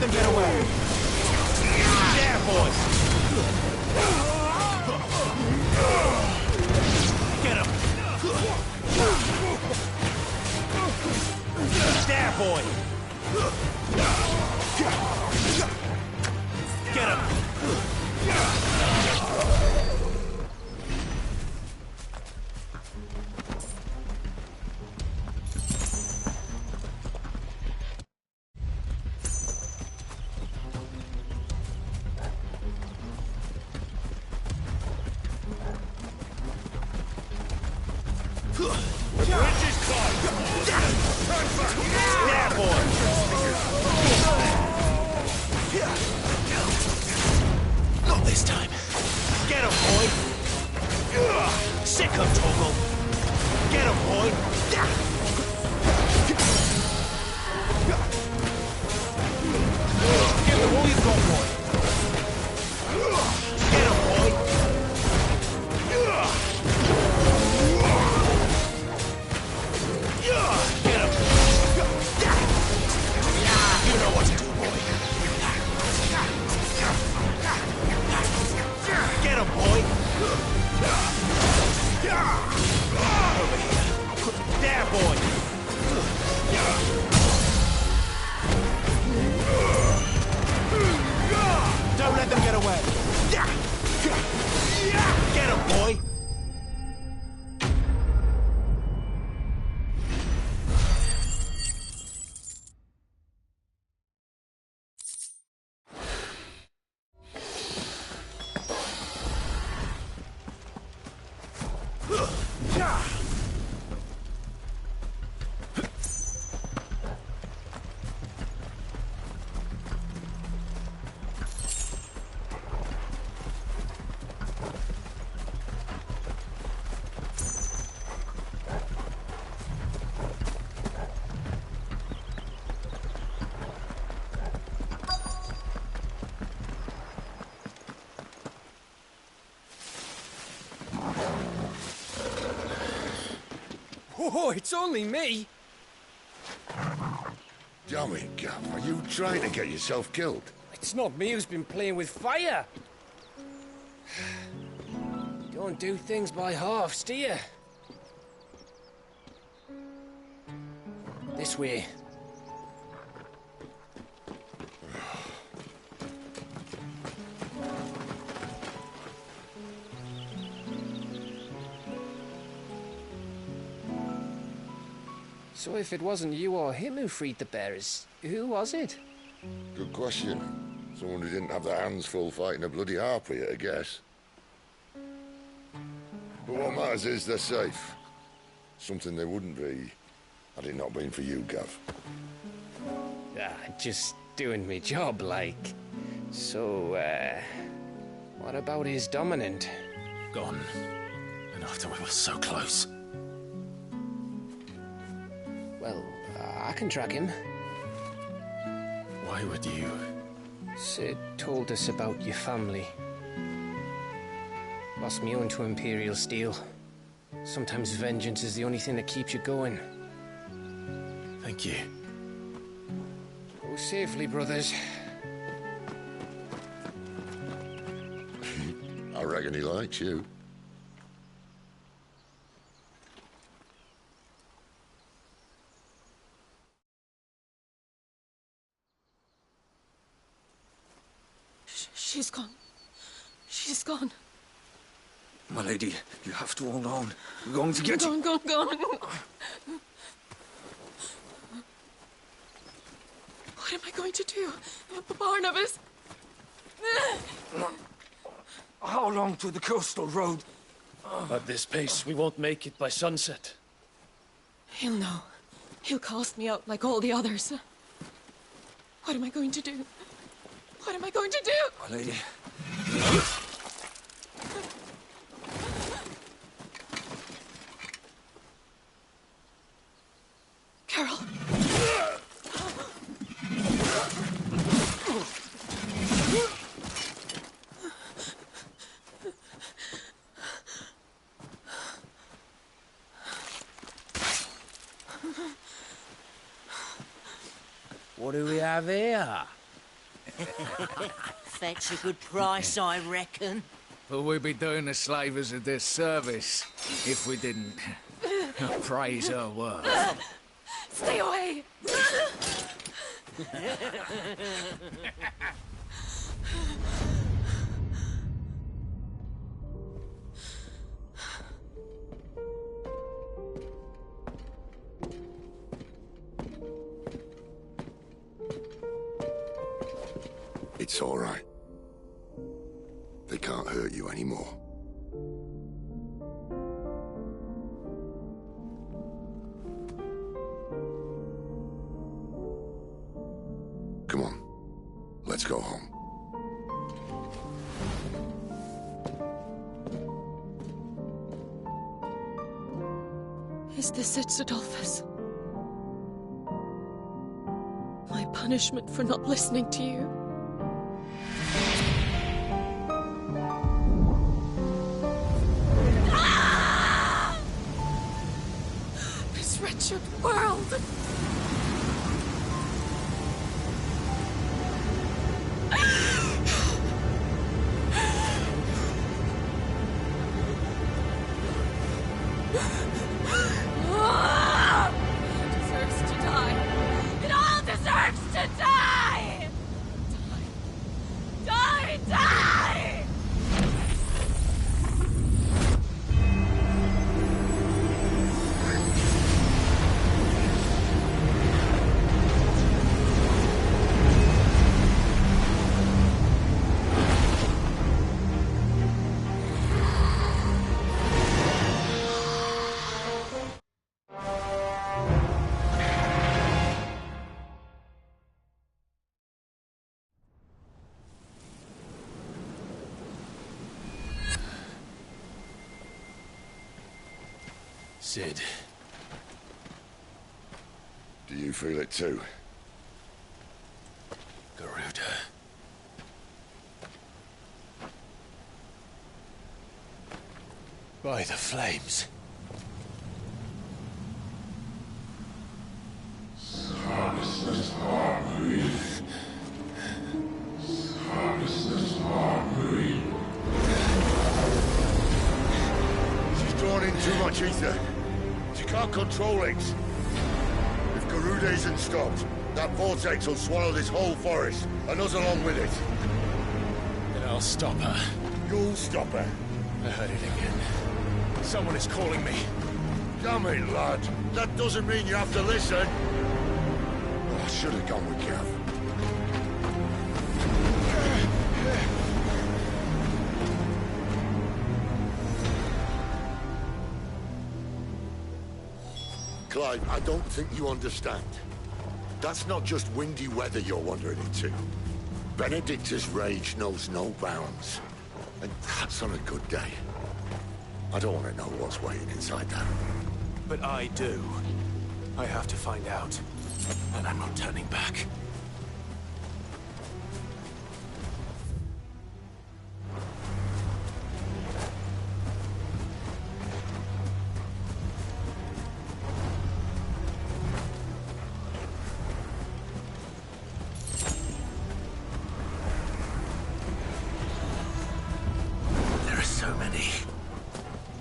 them get away. Yeah, boys. Get him. There, boy. Get him. Not this time. Get him, boy. Sick him, Toggle. Get him, boy. Give him all you've got, boy. Get him, boy. Get him. You know what to do, boy. Get him, boy! Over here. There, boy! Don't let them get away! Get him, boy! Oh, it's only me! Damn it, Gav. Are you trying to get yourself killed? It's not me who's been playing with fire! Don't do things by halves, do you? This way. So if it wasn't you or him who freed the bearers, who was it? Good question. Someone who didn't have their hands full fighting a bloody harpy, I guess. But what matters is they're safe. Something they wouldn't be had it not been for you, Gav. Just doing me job, like. So, what about his dominant? Gone. And after we were so close. Well, I can track him. Why would you? Sid told us about your family. Lost me own to Imperial Steel. Sometimes vengeance is the only thing that keeps you going. Thank you. Go safely, brothers. I reckon he likes you. She's gone. She's gone. My lady, you have to hold on. We're going to get you. Gone. What am I going to do? Barnabas? How long to the coastal road? At this pace, we won't make it by sunset. He'll know. He'll cast me out like all the others. What am I going to do? What am I going to do? My lady. Carol. What do we have here? Fetch a good price, I reckon. But we'd be doing the slavers a disservice if we didn't praise her work. Stay away! It's all right. They can't hurt you anymore. Come on. Let's go home. Is this it, Adolphus? My punishment for not listening to you? Ah! This wretched world! Sid. Do you feel it too? Garuda. By the flames. She's drawn in too much ether. She can't control it. If Garuda isn't stopped, that vortex will swallow this whole forest, and us along with it. Then I'll stop her. You'll stop her. I heard it again. Someone is calling me. Damn it, lad. That doesn't mean you have to listen. Oh, I should have gone with Gav. Clive, I don't think you understand. That's not just windy weather you're wandering into. Benedicta's rage knows no bounds. And that's on a good day. I don't want to know what's waiting inside that. But I do. I have to find out. And I'm not turning back.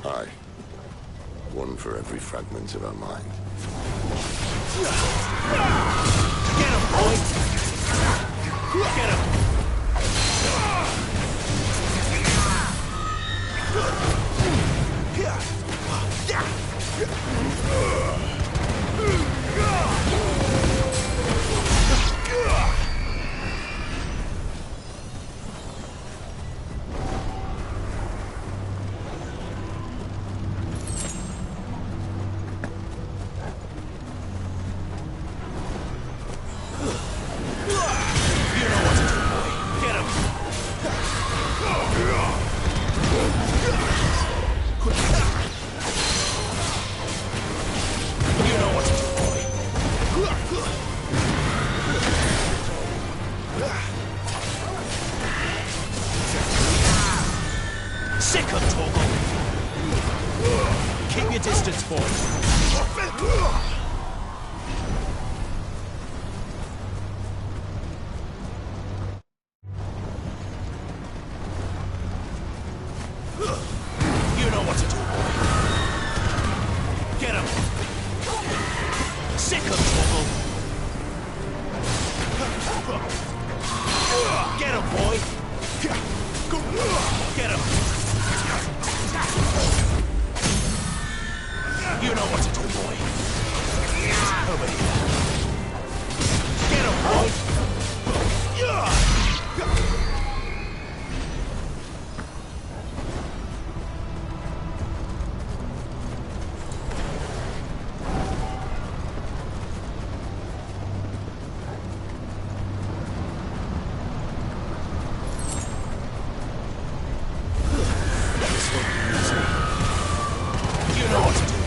Aye. One for every fragment of our mind. Get him, boy! Get him! Sick of Togo! Keep your distance, boy. Get him, boy! Get him! You know what to do, boy. Over here. Get him, boy! You know what to do, boy.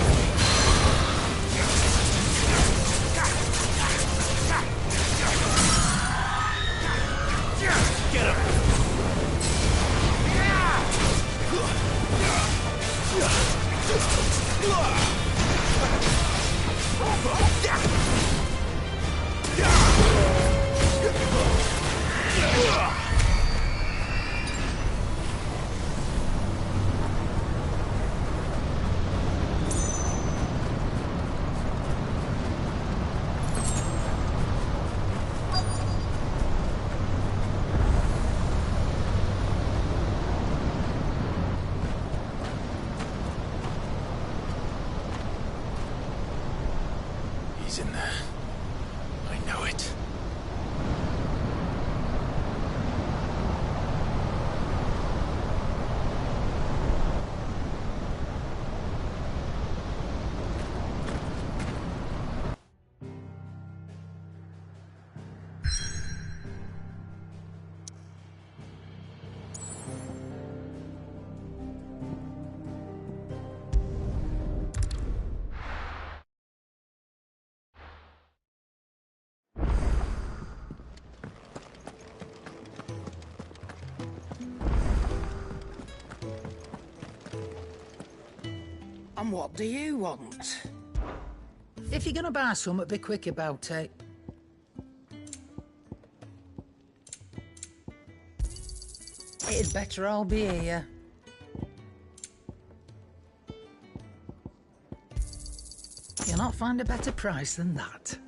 Get him! He's in there. I know it. And what do you want? If you're gonna buy something, be quick about it. It'd better all be here. You'll not find a better price than that.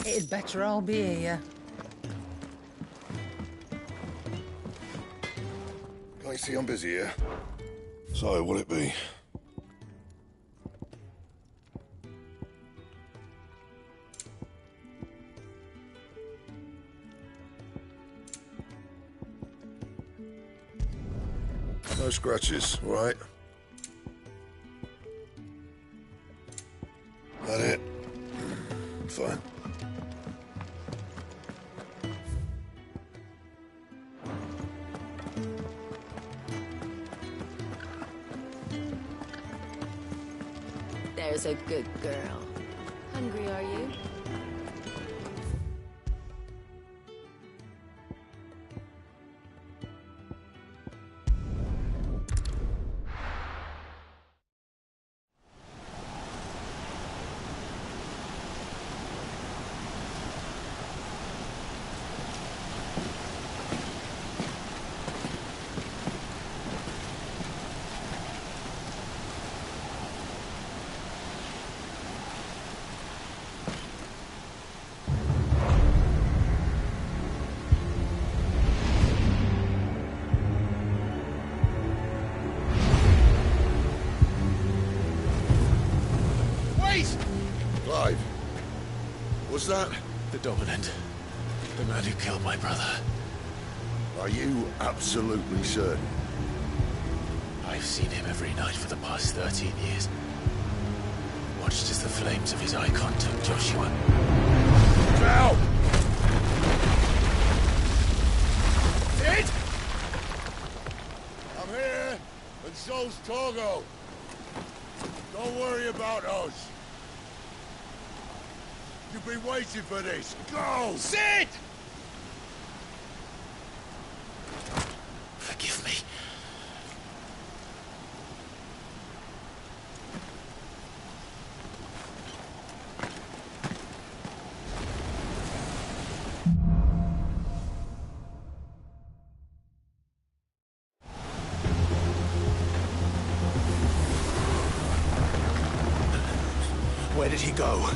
It'd better all be here. Can't you see I'm busy here? So, what'll it be? No scratches, all right? That it? Fine. There's a good girl. Hungry, are you? Clive, was that? The Dominant. The man who killed my brother. Are you absolutely certain? I've seen him every night for the past 13 years. Watched as the flames of his icon took Joshua. Now! Sid! I'm here, and so's Togo. Don't worry about us. You've been waiting for this. Go! Sid! Forgive me. Where did he go?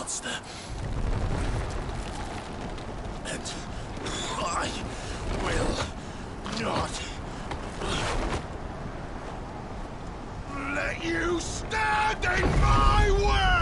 monster. And I will not let you stand in my way!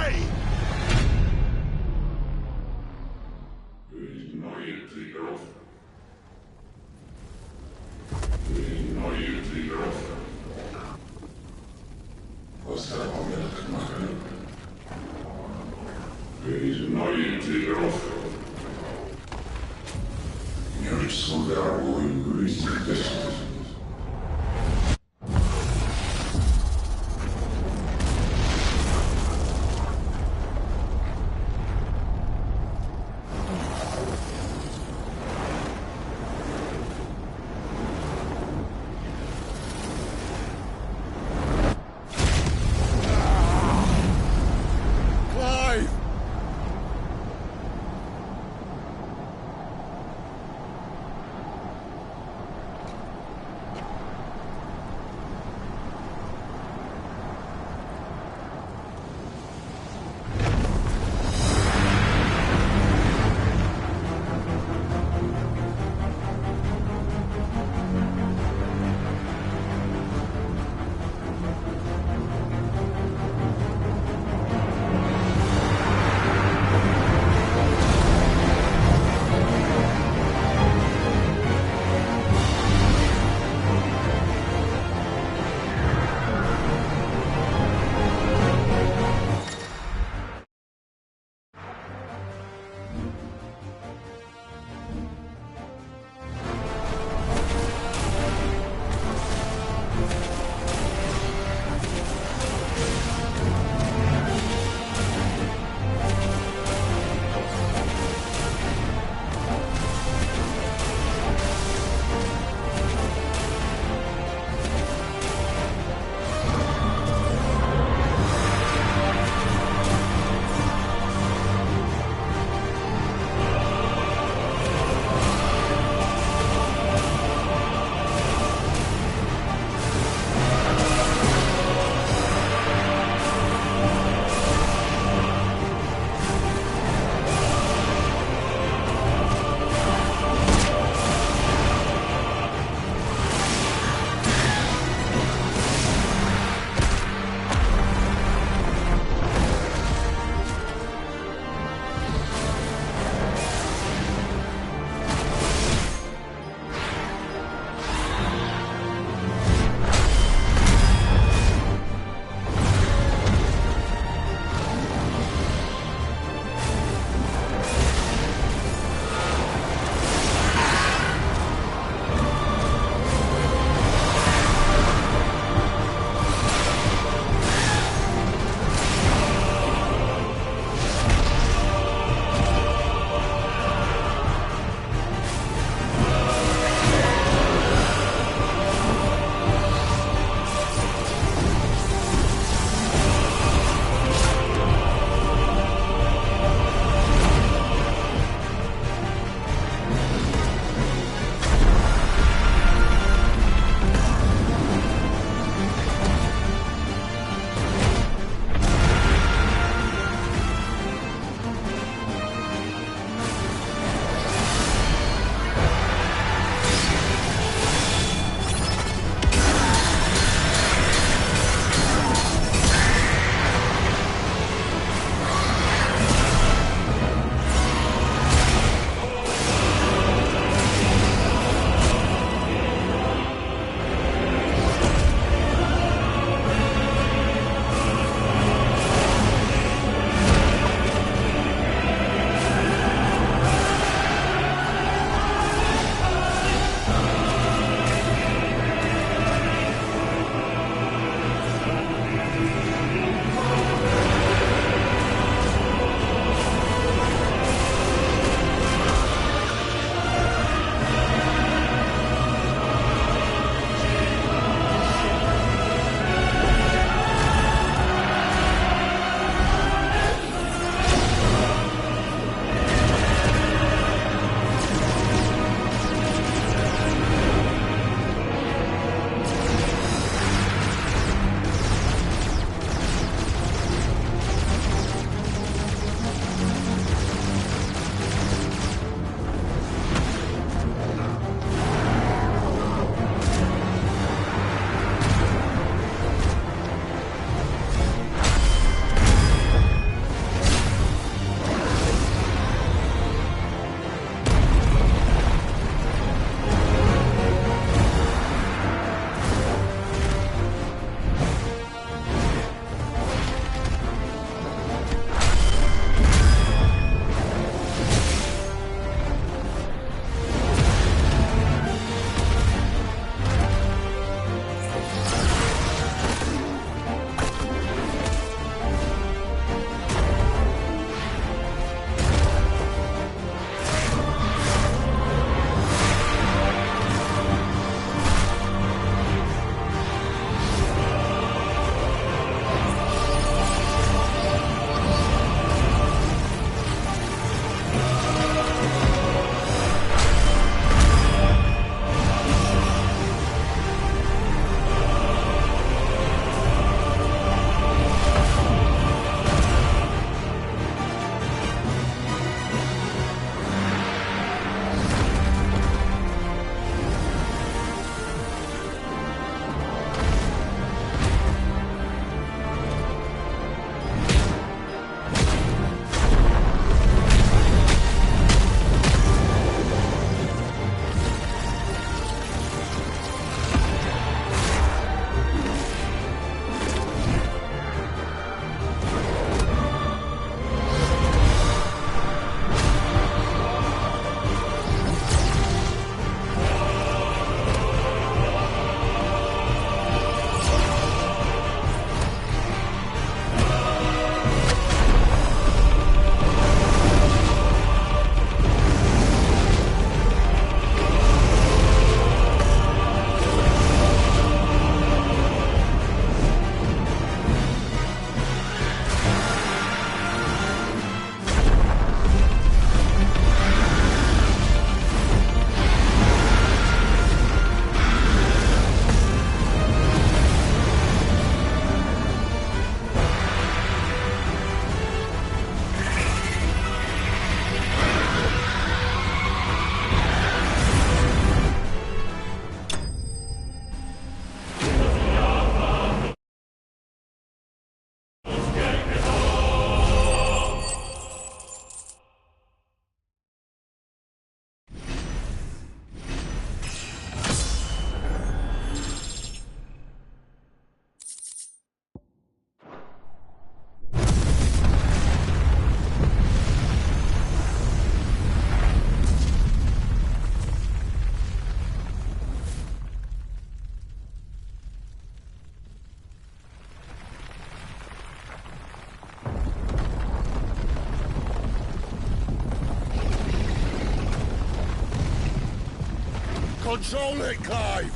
Control it, Clive!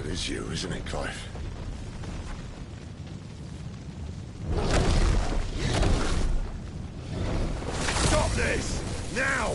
It is you, isn't it, Clive? Stop this! Now!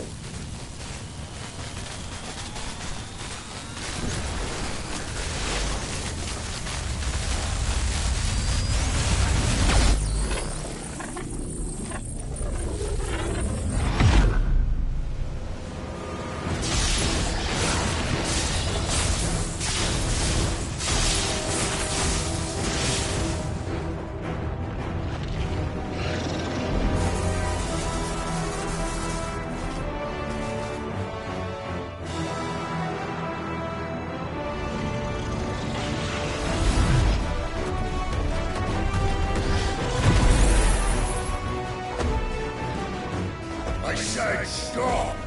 I said stop!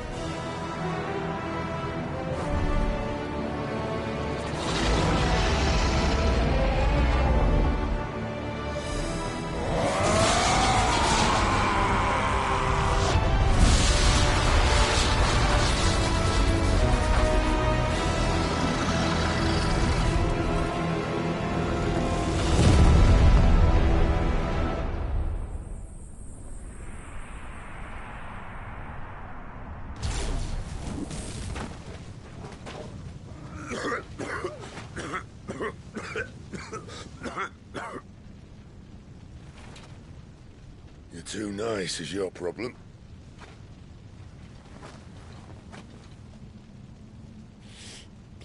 You're too nice is your problem.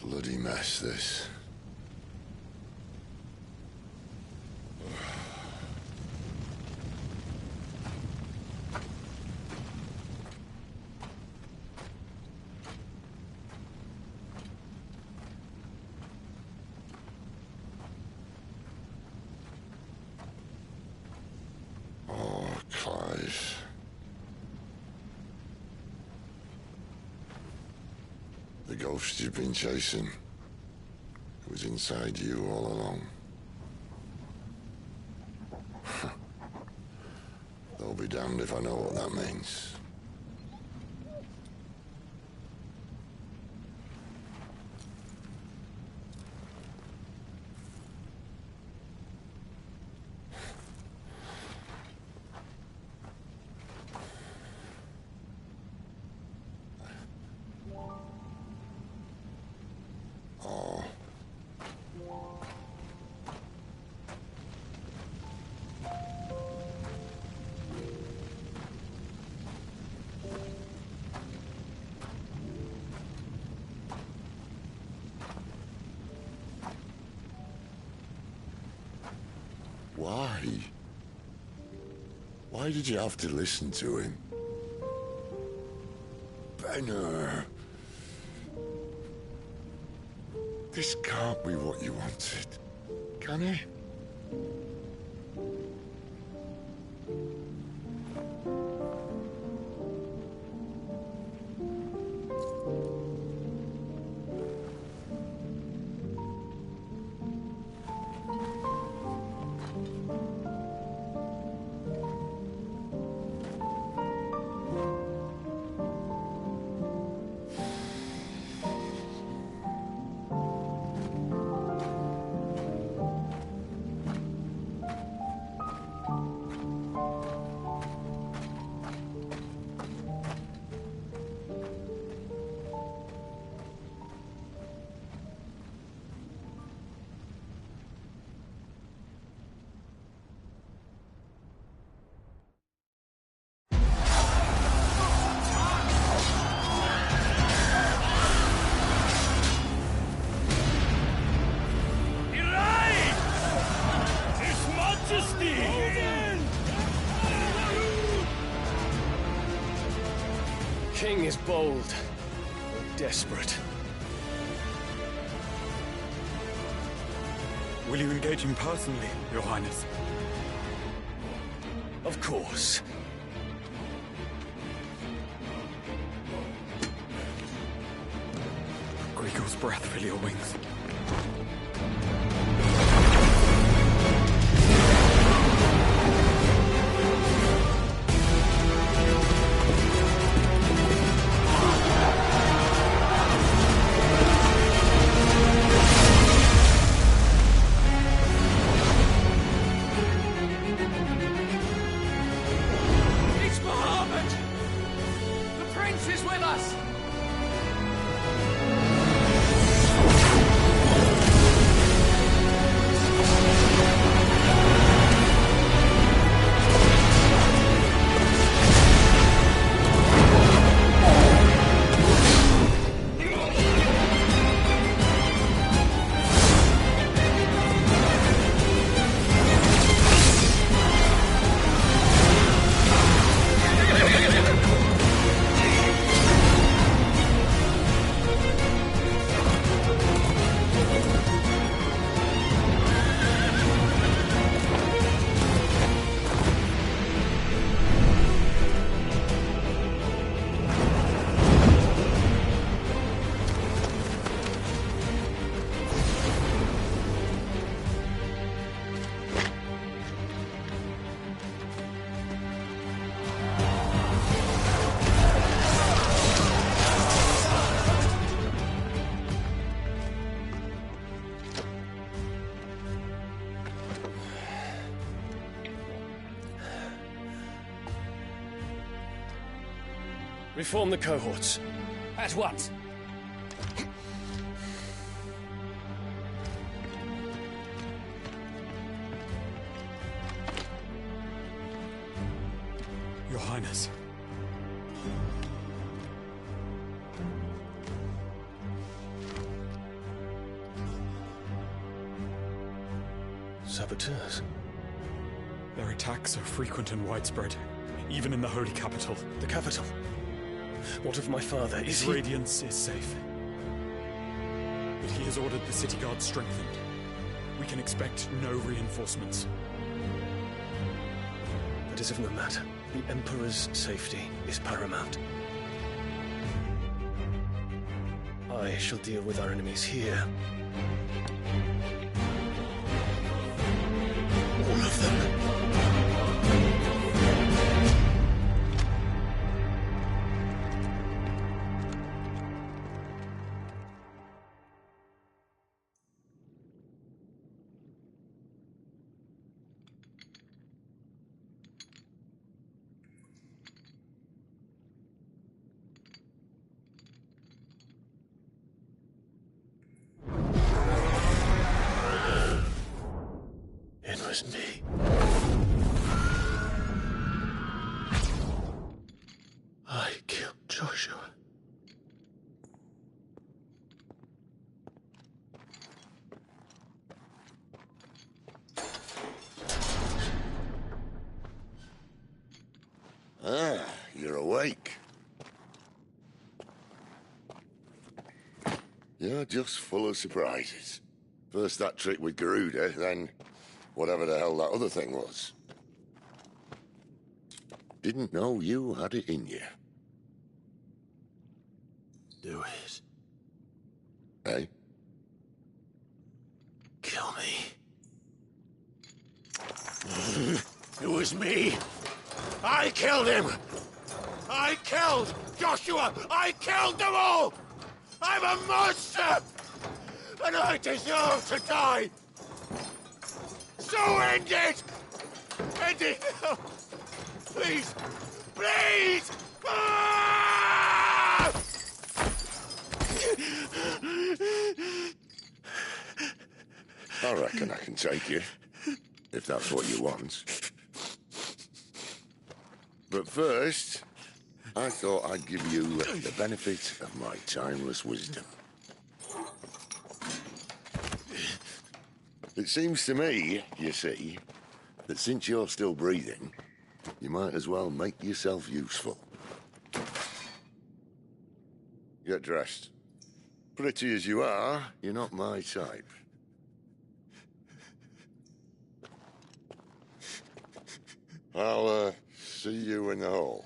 Bloody mess, this. Clive. The ghost you've been chasing, it was inside you all along. They'll be damned if I know what that means. Why? Why did you have to listen to him? Benner. This can't be what you wanted, can it? King is bold, or desperate. Will you engage him personally, Your Highness? Of course. Griegel's breath fill your wings. with us! Reform the cohorts. At once. Your Highness. Saboteurs. Their attacks are frequent and widespread, even in the holy capital. The capital? What of my father? His radiance is safe. But he has ordered the city guard strengthened. We can expect no reinforcements. That is of no matter. The Emperor's safety is paramount. I shall deal with our enemies here. All of them. It was me. I killed Joshua. Ah, you're awake. You're just full of surprises. First that trick with Garuda, then whatever the hell that other thing was. Didn't know you had it in you. Do it. Eh? Kill me. It was me. I killed him. I killed Joshua. I killed them all. I'm a monster. And I deserve to die. So end it. End it now. Please. Please. Ah! I reckon I can take you, if that's what you want. But first, I thought I'd give you the benefit of my timeless wisdom. It seems to me, you see, that since you're still breathing, you might as well make yourself useful. Get dressed. Pretty as you are, you're not my type. I'll, see you in the hall.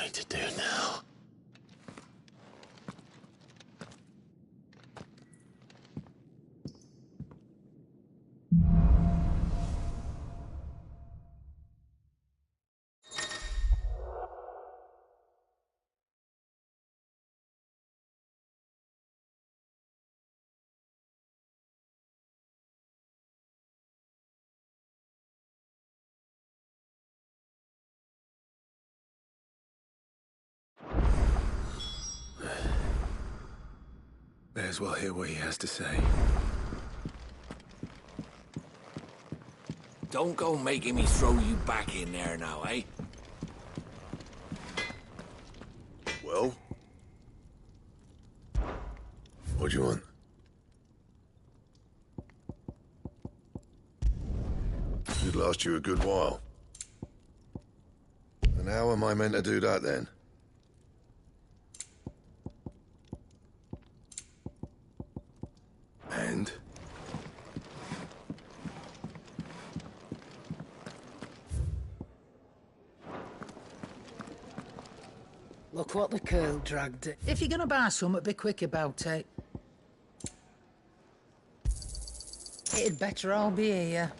I to do now? May as well hear what he has to say. Don't go making me throw you back in there now, eh? Well? What do you want? It'd last you a good while. And how am I meant to do that, then? And? Look what the curl dragged it. If you're gonna buy something, be quick about it. It'd better all be here.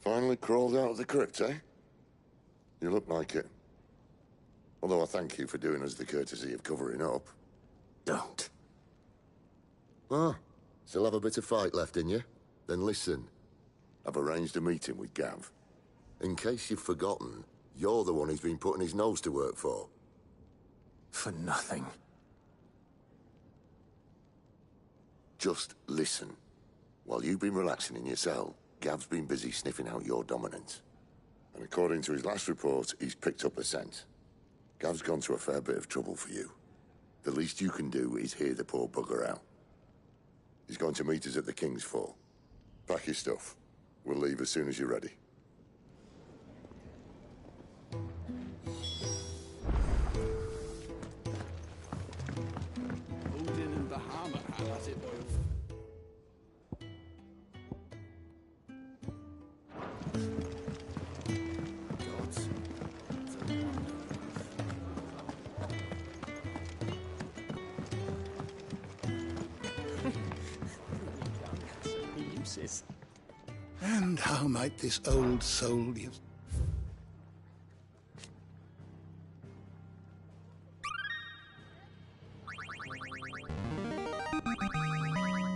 Finally crawled out of the crypt, eh? You look like it. Although I thank you for doing us the courtesy of covering up. Don't. Ah, still have a bit of fight left in you? Then listen. I've arranged a meeting with Gav. In case you've forgotten, you're the one he's been putting his nose to work for. For nothing. Just listen. While you've been relaxing in your cell, Gav's been busy sniffing out your dominance. And according to his last report, he's picked up a scent. Gav's gone to a fair bit of trouble for you. The least you can do is hear the poor bugger out. He's going to meet us at the King's Fall. Pack your stuff. We'll leave as soon as you're ready. Odin and the hammer had at it, boy. And how might this old soul use...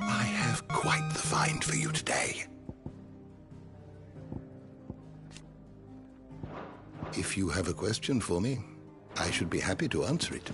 I have quite the find for you today. If you have a question for me, I should be happy to answer it.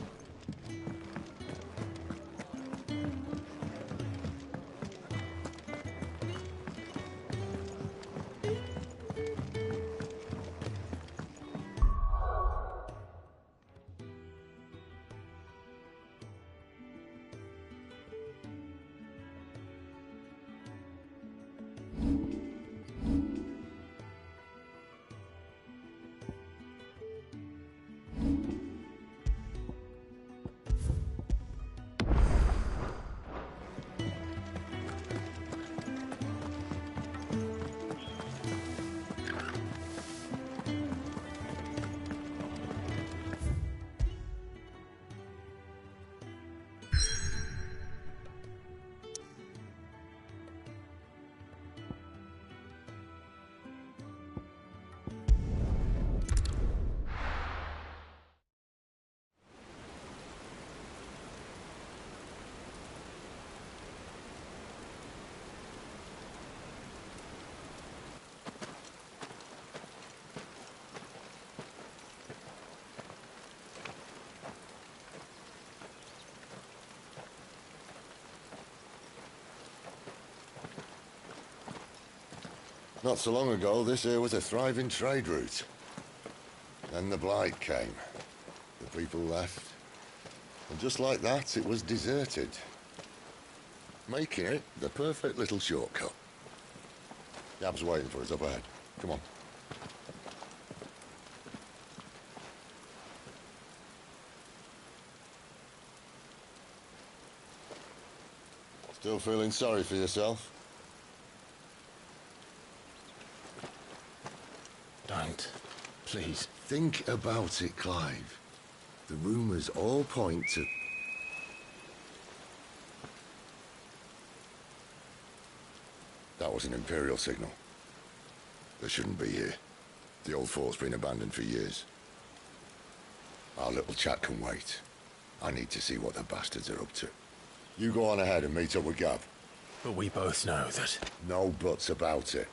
Not so long ago, this here was a thriving trade route. Then the Blight came. The people left. And just like that, it was deserted. Making it the perfect little shortcut. Gab's waiting for us up ahead. Come on. Still feeling sorry for yourself? Please. Think about it, Clive. The rumours all point to... That was an Imperial signal. They shouldn't be here. The old fort's been abandoned for years. Our little chat can wait. I need to see what the bastards are up to. You go on ahead and meet up with Gav. But we both know that... No buts about it.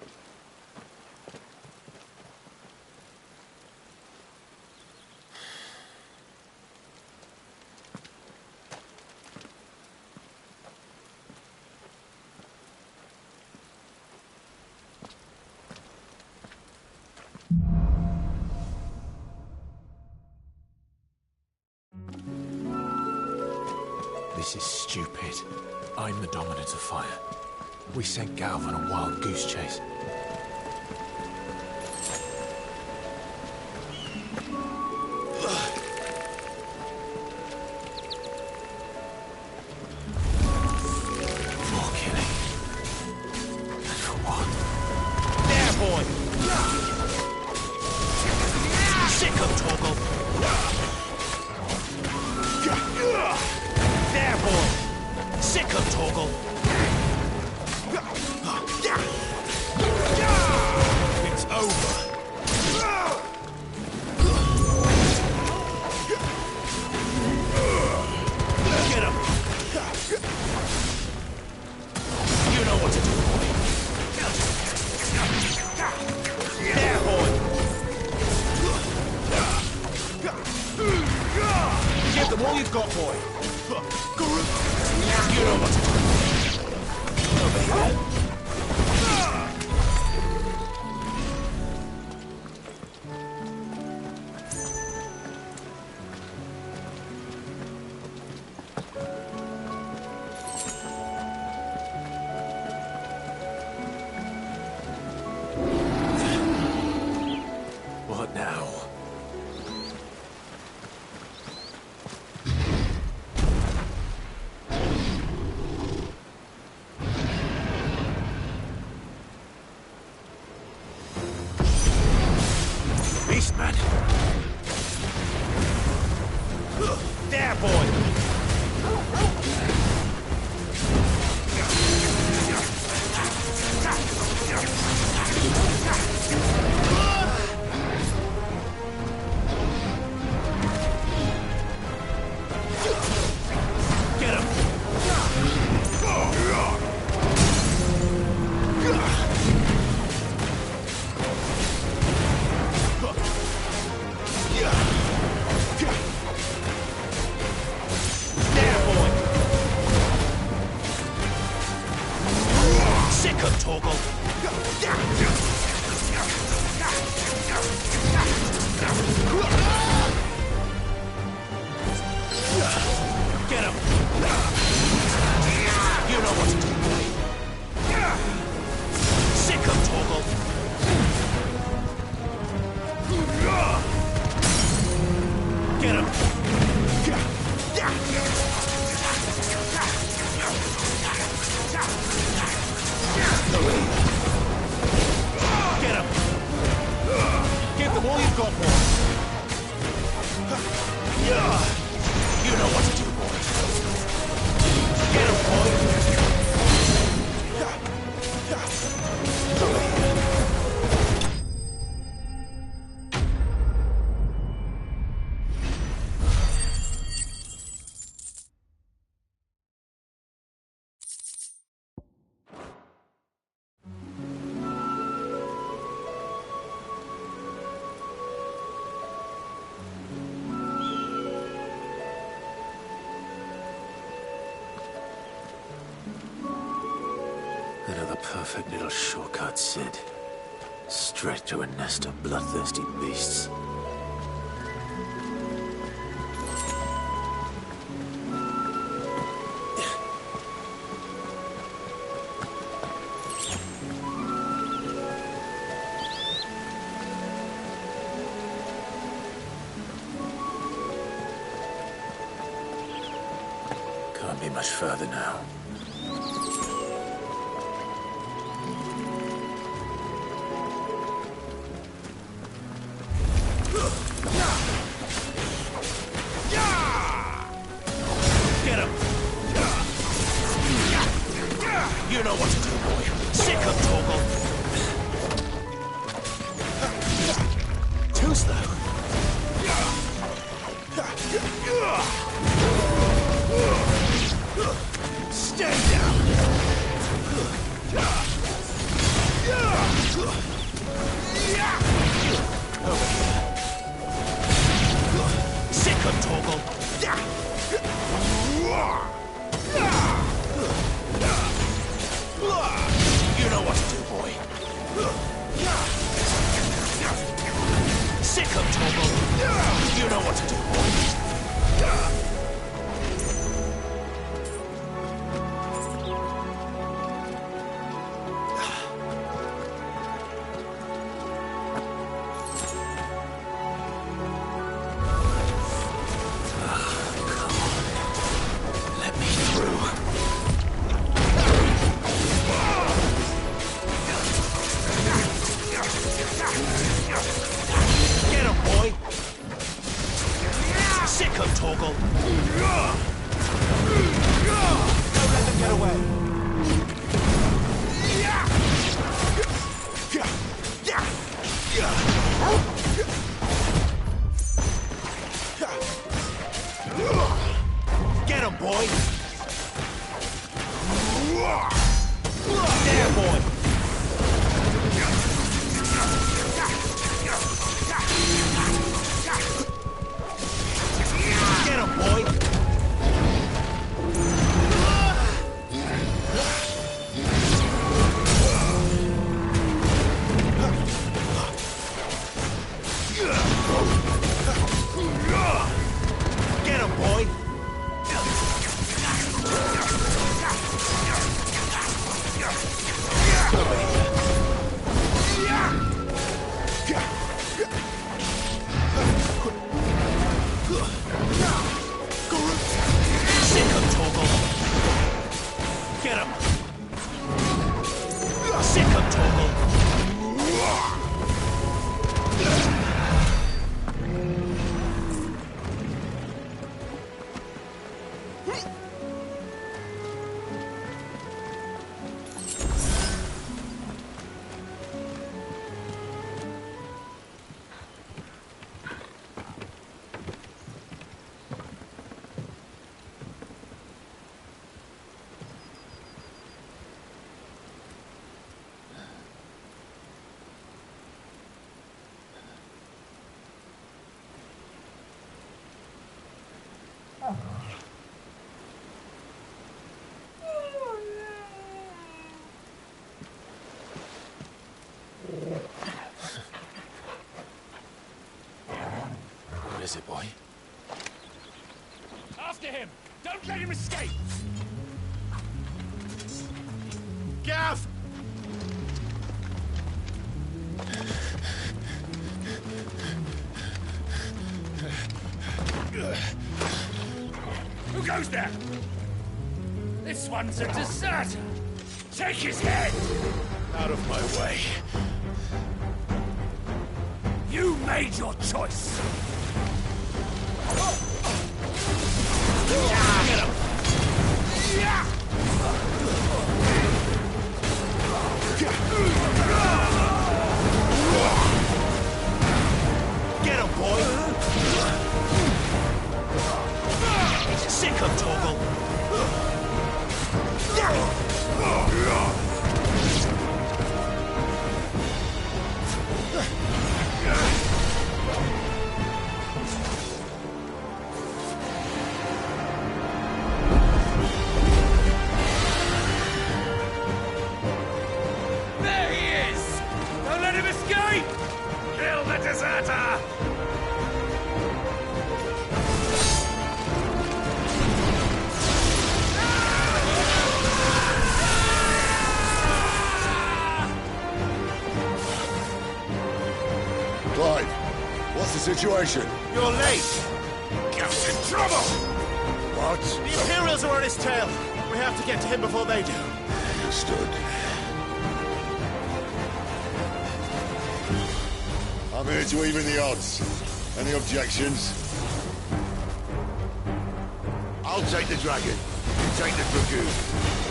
This is stupid. I'm the dominant of fire. We sent Galv on a wild goose chase. For killing. And for what? There, boy! Sick of Torgal! There, boy! Sick of Torgal! It's over! Get him! You know what to do, boy! There, boy! Give them all you've got, boy! You know what to do. Over here. What now? Beastman! There, boy! Get him! There, boy! Sick of Torgal! Get him! You know what to do, boy! Sick of Torgal! Get him! Get him! Give them all you've got, boy! You know what to do, boy! Get him, boy! Another perfect little shortcut, Sid. Straight to a nest of bloodthirsty beasts. Can't be much further now. You know what to do, boy. Sick of Torgal. Too slow. Stay down. Over here. Sick of Torgal. You know what to do, boy. Sick of Torgal. You know what to do, boy. What is it, boy? After him! Don't let him escape! Gav! Who goes there? This one's a deserter! Take his head! Out of my way. You made your choice! Get him! Get him, boy! Sick of Torgal! There he is! Don't let him escape! Kill the deserter! Clyde, what's the situation? You're late! Gav's in trouble! What? The Imperials are on his tail! We have to get to him before they do. Understood. I'm here to even the odds. Any objections? I'll take the dragon. You take the dragoon.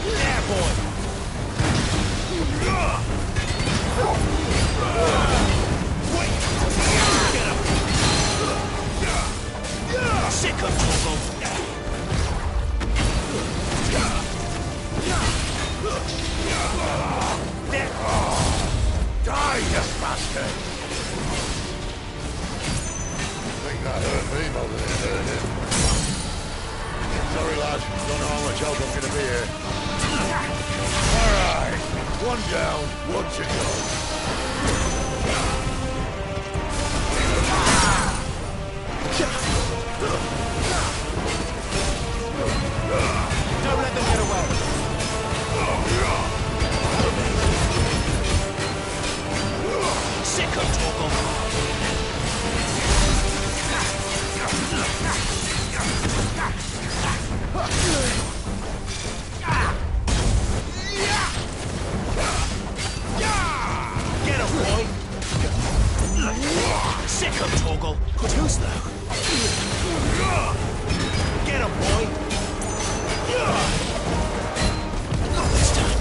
There, boy! Sick of Torgal. Die, you bastard! I think that hurt me more than it hurt him. Sorry, lad. Don't know how much help I'm gonna be here. Alright. One down, one to go. Don't let them get away. Sick of Torgal. Get him, boy. Sick of Torgal. But who's though? Get him, boy. Not this time.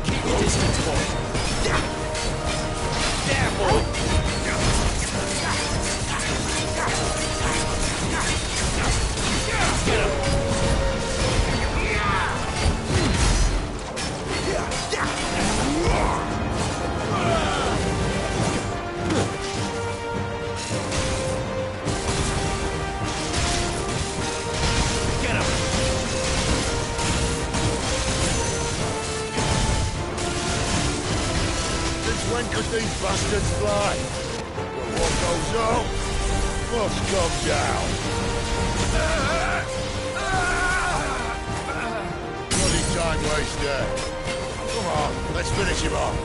Keep your distance, boy. There, boy. Get him. When could these bastards fly? But what goes up must come down. Bloody time waster. Come on, let's finish him off.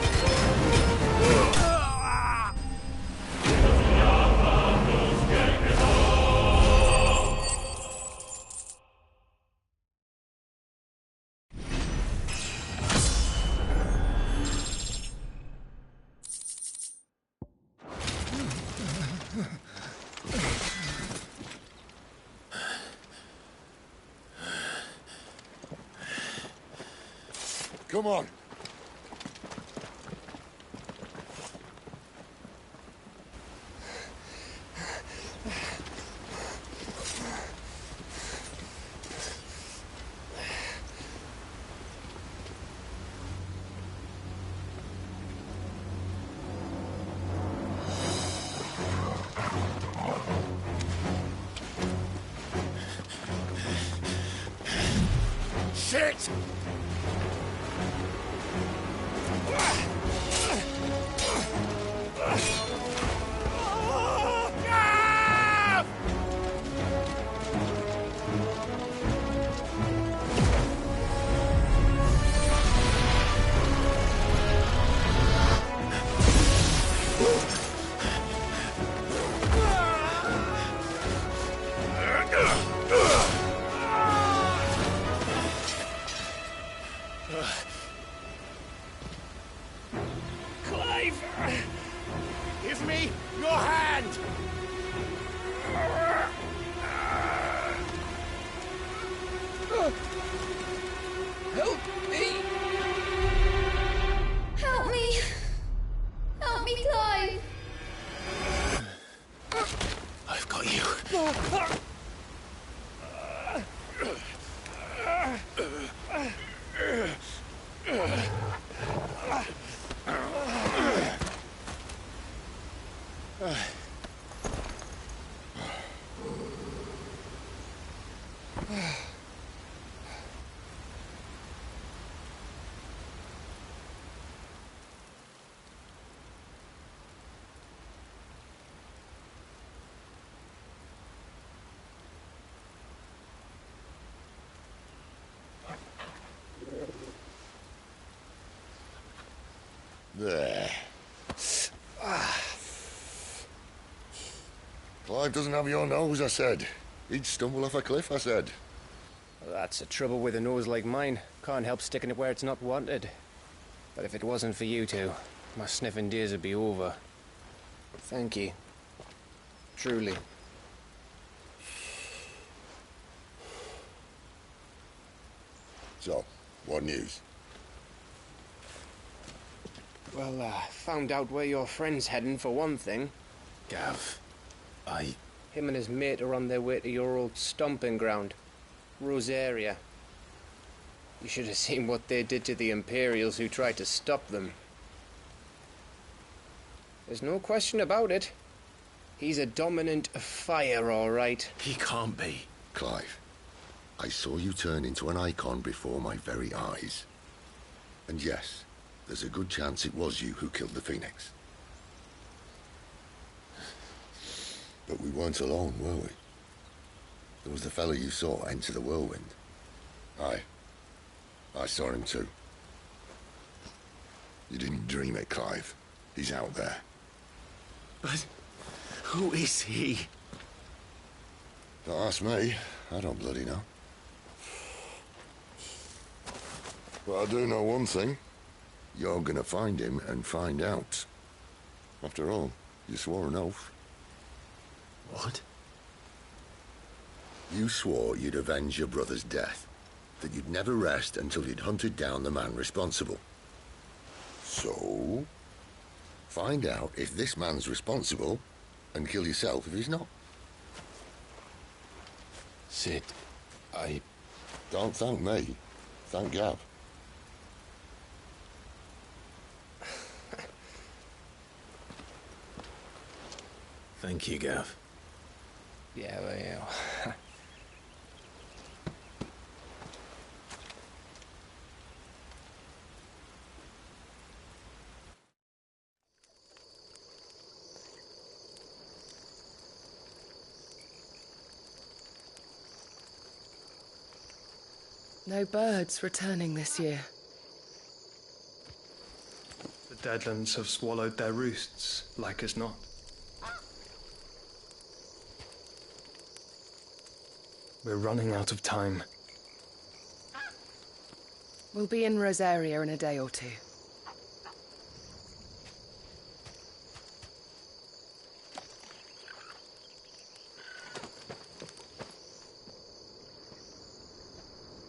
Come on. Shit! Give me your hand! Help me! Help me! Help me, Clive! I've got you. There. Clive doesn't have your nose, I said. He'd stumble off a cliff, I said. Well, that's the trouble with a nose like mine. Can't help sticking it where it's not wanted. But if it wasn't for you two, my sniffing days would be over. Thank you. Truly. So, What news? Well, found out where your friend's heading, for one thing. Gav, Him and his mate are on their way to your old stomping ground, Rosaria. You should have seen what they did to the Imperials who tried to stop them. There's no question about it. He's a dominant fire, all right. He can't be. Clive, I saw you turn into an icon before my very eyes. And yes, there's a good chance it was you who killed the Phoenix. But we weren't alone, were we? There was the fellow you saw enter the whirlwind. I saw him too. You didn't dream it, Clive. He's out there. But who is he? Don't ask me. I don't bloody know. But I do know one thing. You're gonna find him and find out. After all, you swore an oath. What? You swore you'd avenge your brother's death. That you'd never rest until you'd hunted down the man responsible. So, find out if this man's responsible and kill yourself if he's not. Sid, Don't thank me. Thank Gav. Thank you, Gav. Yeah, well, yeah. No birds returning this year. The Deadlands have swallowed their roosts, like as not. We're running out of time. We'll be in Rosaria in a day or two.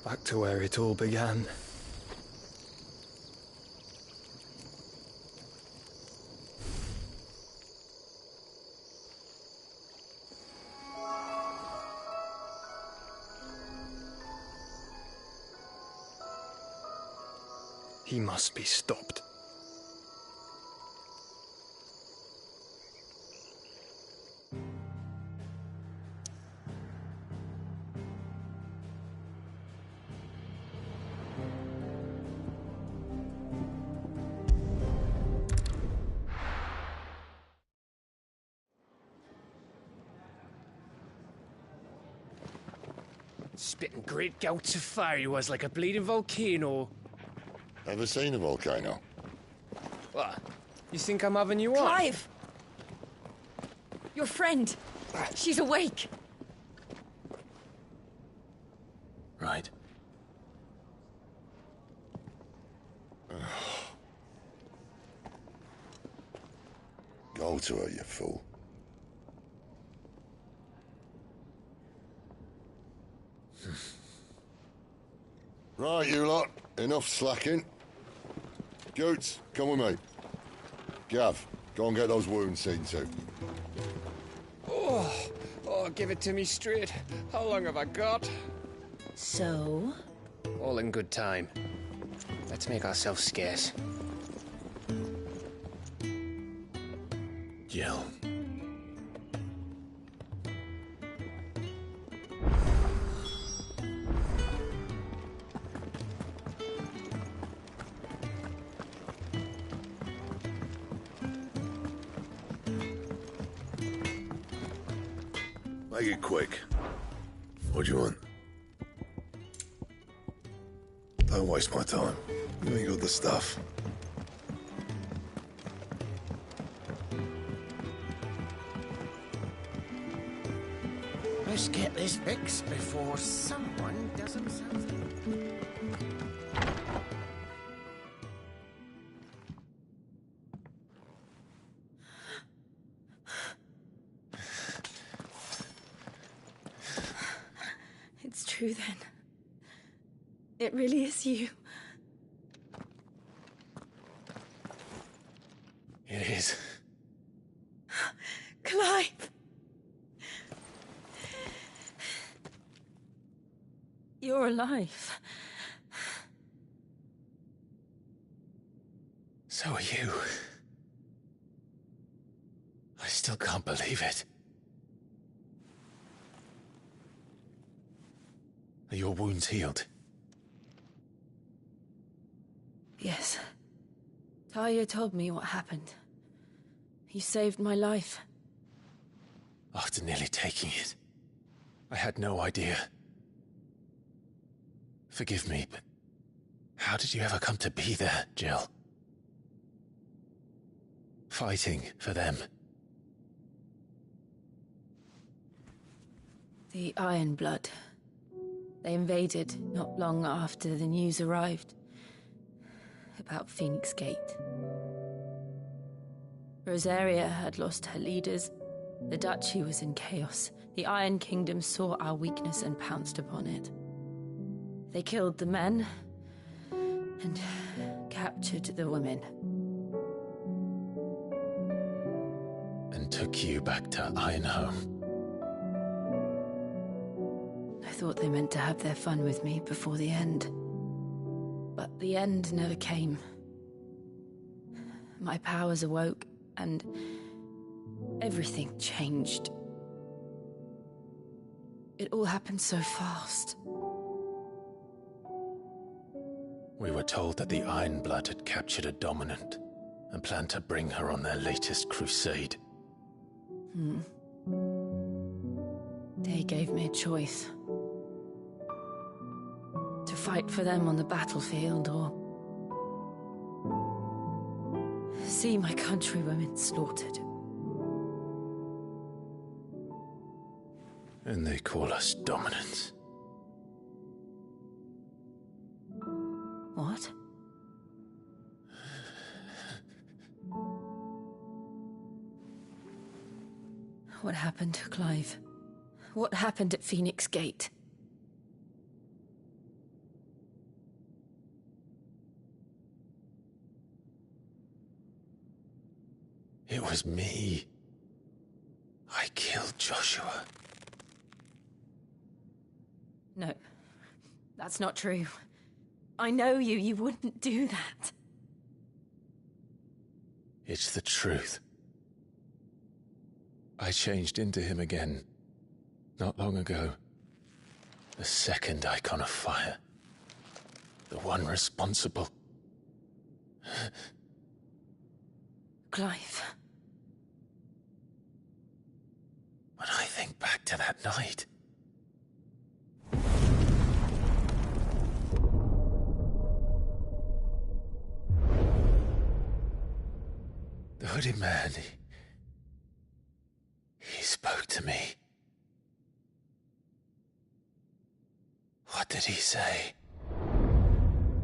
Back to where it all began. He must be stopped. Spitting great gouts of fire he was, like a bleeding volcano. Ever seen a volcano? What? You think I'm having you on? Clive! Your friend! She's awake! Right. Go to her, you fool. Right, you lot. Enough slacking. Goots, come with me. Gav, go and get those wounds seen to. Oh, give it to me straight. How long have I got? So? All in good time. Let's make ourselves scarce. Jill. Make it quick. What do you want? Don't waste my time. You ain't got the stuff. Let's get this fixed before someone does something. It's true then. It really is you. is. Clive! You're alive. So are you. I still can't believe it. Are your wounds healed? Yes. Talia told me what happened. You saved my life. After nearly taking it, I had no idea. Forgive me, but how did you ever come to be there, Jill? Fighting for them. The Iron Blood. They invaded not long after the news arrived about Phoenix Gate. Rosaria had lost her leaders. The Duchy was in chaos. The Iron Kingdom saw our weakness and pounced upon it. They killed the men and captured the women. And took you back to Ironhome. I thought they meant to have their fun with me before the end. But the end never came. My powers awoke, and everything changed. It all happened so fast. We were told that the Iron Blood had captured a dominant and planned to bring her on their latest crusade. They gave me a choice. To fight for them on the battlefield, or see my countrywomen slaughtered. And they call us dominants. What? What happened to Clive? What happened at Phoenix Gate? It was me. I killed Joshua. No, that's not true. I know you. You wouldn't do that. It's the truth. I changed into him again, not long ago. The second icon of fire. The one responsible. Clive. When I think back to that night... The hooded man, he spoke to me. What did he say?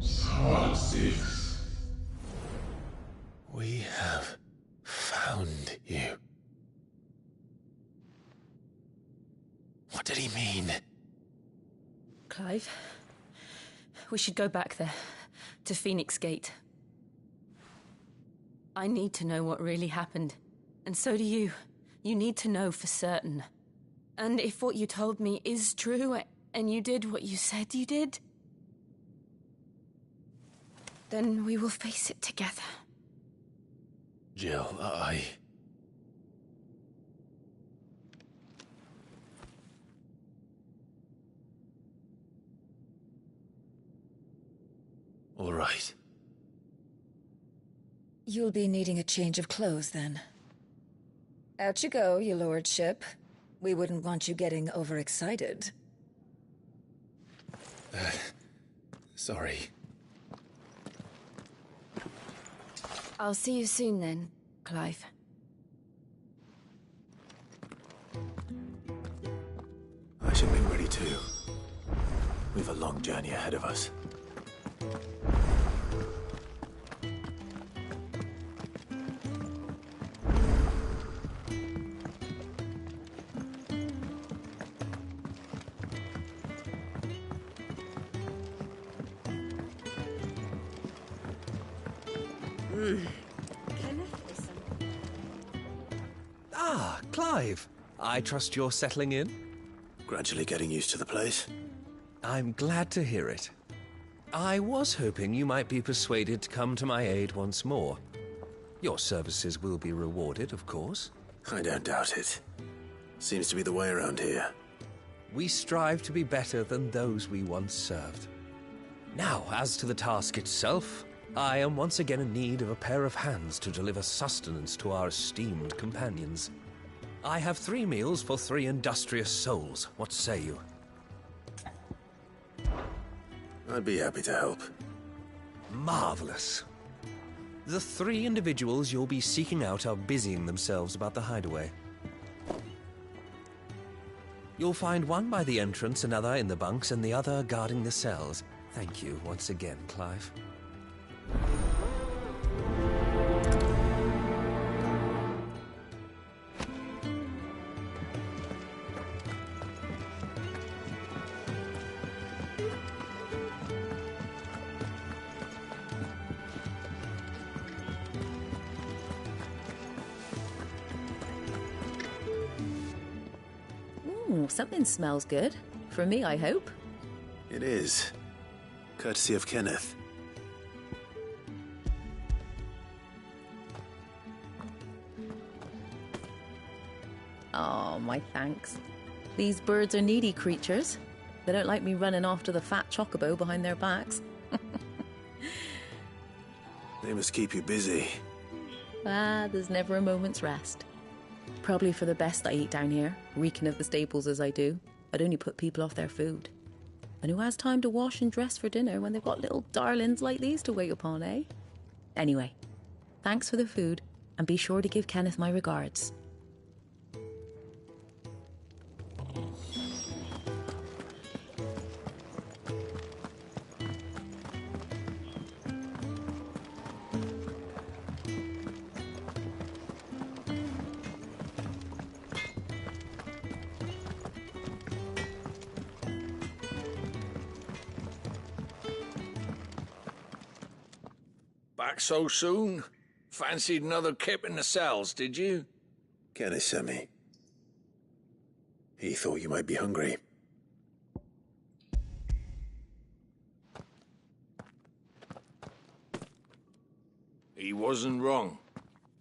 FF16. We have found you. What did he mean? Clive, we should go back there, to Phoenix Gate. I need to know what really happened. And so do you. You need to know for certain. And if what you told me is true, and you did what you said you did, then we will face it together. Jill, All right. You'll be needing a change of clothes, then. Out you go, your lordship. We wouldn't want you getting overexcited. Sorry. I'll see you soon, then, Clive. I should be ready too. We've a long journey ahead of us. Clive, I trust you're settling in? Gradually getting used to the place. I'm glad to hear it. I was hoping you might be persuaded to come to my aid once more. Your services will be rewarded, of course. I don't doubt it. Seems to be the way around here. We strive to be better than those we once served. Now, as to the task itself, I am once again in need of a pair of hands to deliver sustenance to our esteemed companions. I have 3 meals for 3 industrious souls. What say you? I'd be happy to help. Marvelous. The 3 individuals you'll be seeking out are busying themselves about the hideaway. You'll find one by the entrance, another in the bunks, and the other guarding the cells. Thank you once again, Clive. Something smells good. For me, I hope. It is. Courtesy of Kenneth. Oh, my thanks. These birds are needy creatures. They don't like me running after the fat chocobo behind their backs. They must keep you busy. There's never a moment's rest. Probably for the best I eat down here, reeking of the staples as I do. I'd only put people off their food. And who has time to wash and dress for dinner when they've got little darlings like these to wait upon, eh? Anyway, thanks for the food, and be sure to give Kenneth my regards. Back so soon? Fancied another kip in the cells, did you? Kenneth sent me. He thought you might be hungry. He wasn't wrong.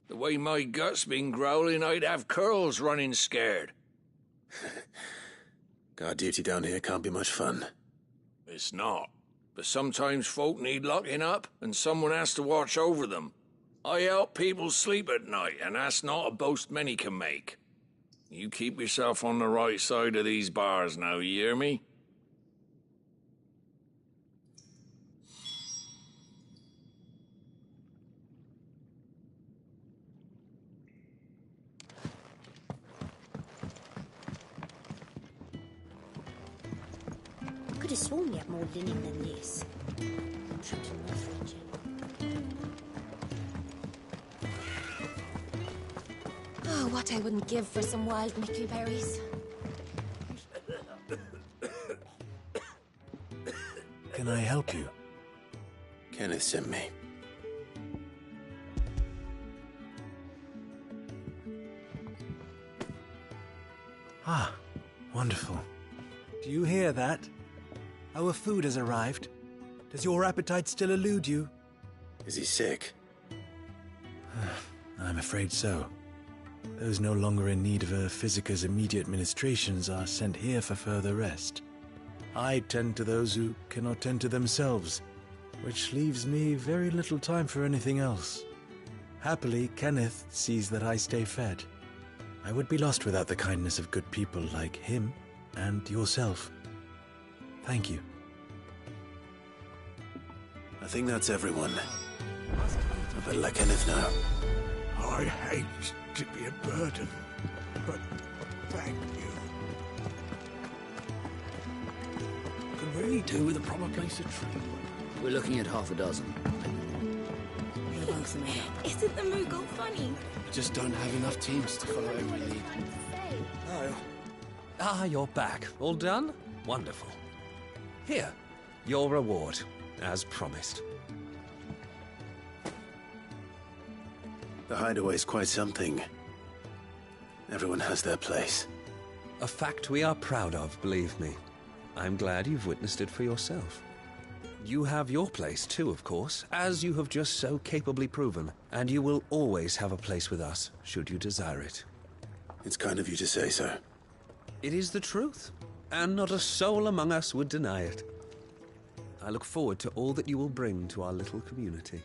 The way my gut's been growling, I'd have curls running scared. Guard duty down here can't be much fun. It's not. But sometimes folk need locking up, and someone has to watch over them. I help people sleep at night, and that's not a boast many can make. You keep yourself on the right side of these bars now, you hear me? Could have sworn we had more linen than this. Trapped in my fridge. Oh, what I wouldn't give for some wild mickle berries. Can I help you? Kenneth sent me. Ah, wonderful. Do you hear that? Our food has arrived. Does your appetite still elude you? Is he sick? I'm afraid so. Those no longer in need of a physicker's immediate ministrations are sent here for further rest. I tend to those who cannot tend to themselves, which leaves me very little time for anything else. Happily, Kenneth sees that I stay fed. I would be lost without the kindness of good people like him and yourself. Thank you. I think that's everyone. I better let Kenneth know. I hate to be a burden, but thank you. Could really do with a proper place to train. We're looking at half a dozen. Isn't the Moogle funny? We just don't have enough teams to follow every lead. Oh. Ah, you're back. All done? Wonderful. Here, your reward, as promised. The hideaway's quite something. Everyone has their place. A fact we are proud of, believe me. I'm glad you've witnessed it for yourself. You have your place too, of course, as you have just so capably proven, and you will always have a place with us, should you desire it. It's kind of you to say so. It is the truth, and not a soul among us would deny it. I look forward to all that you will bring to our little community.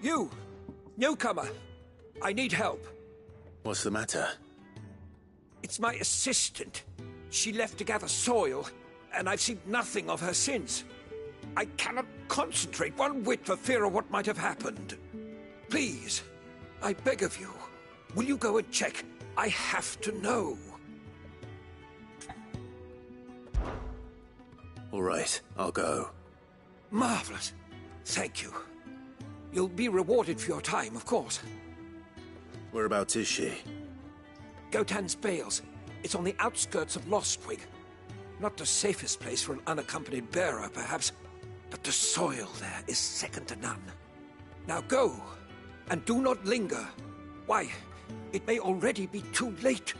You! Newcomer! I need help. What's the matter? It's my assistant. She left to gather soil, and I've seen nothing of her since. I cannot concentrate one whit for fear of what might have happened. Please, I beg of you, will you go and check? I have to know. All right, I'll go. Marvelous. Thank you. You'll be rewarded for your time, of course. Whereabouts is she? Gotan's Bales. It's on the outskirts of Lostwig. Not the safest place for an unaccompanied bearer, perhaps, but the soil there is second to none. Now go, and do not linger. Why, it may already be too late.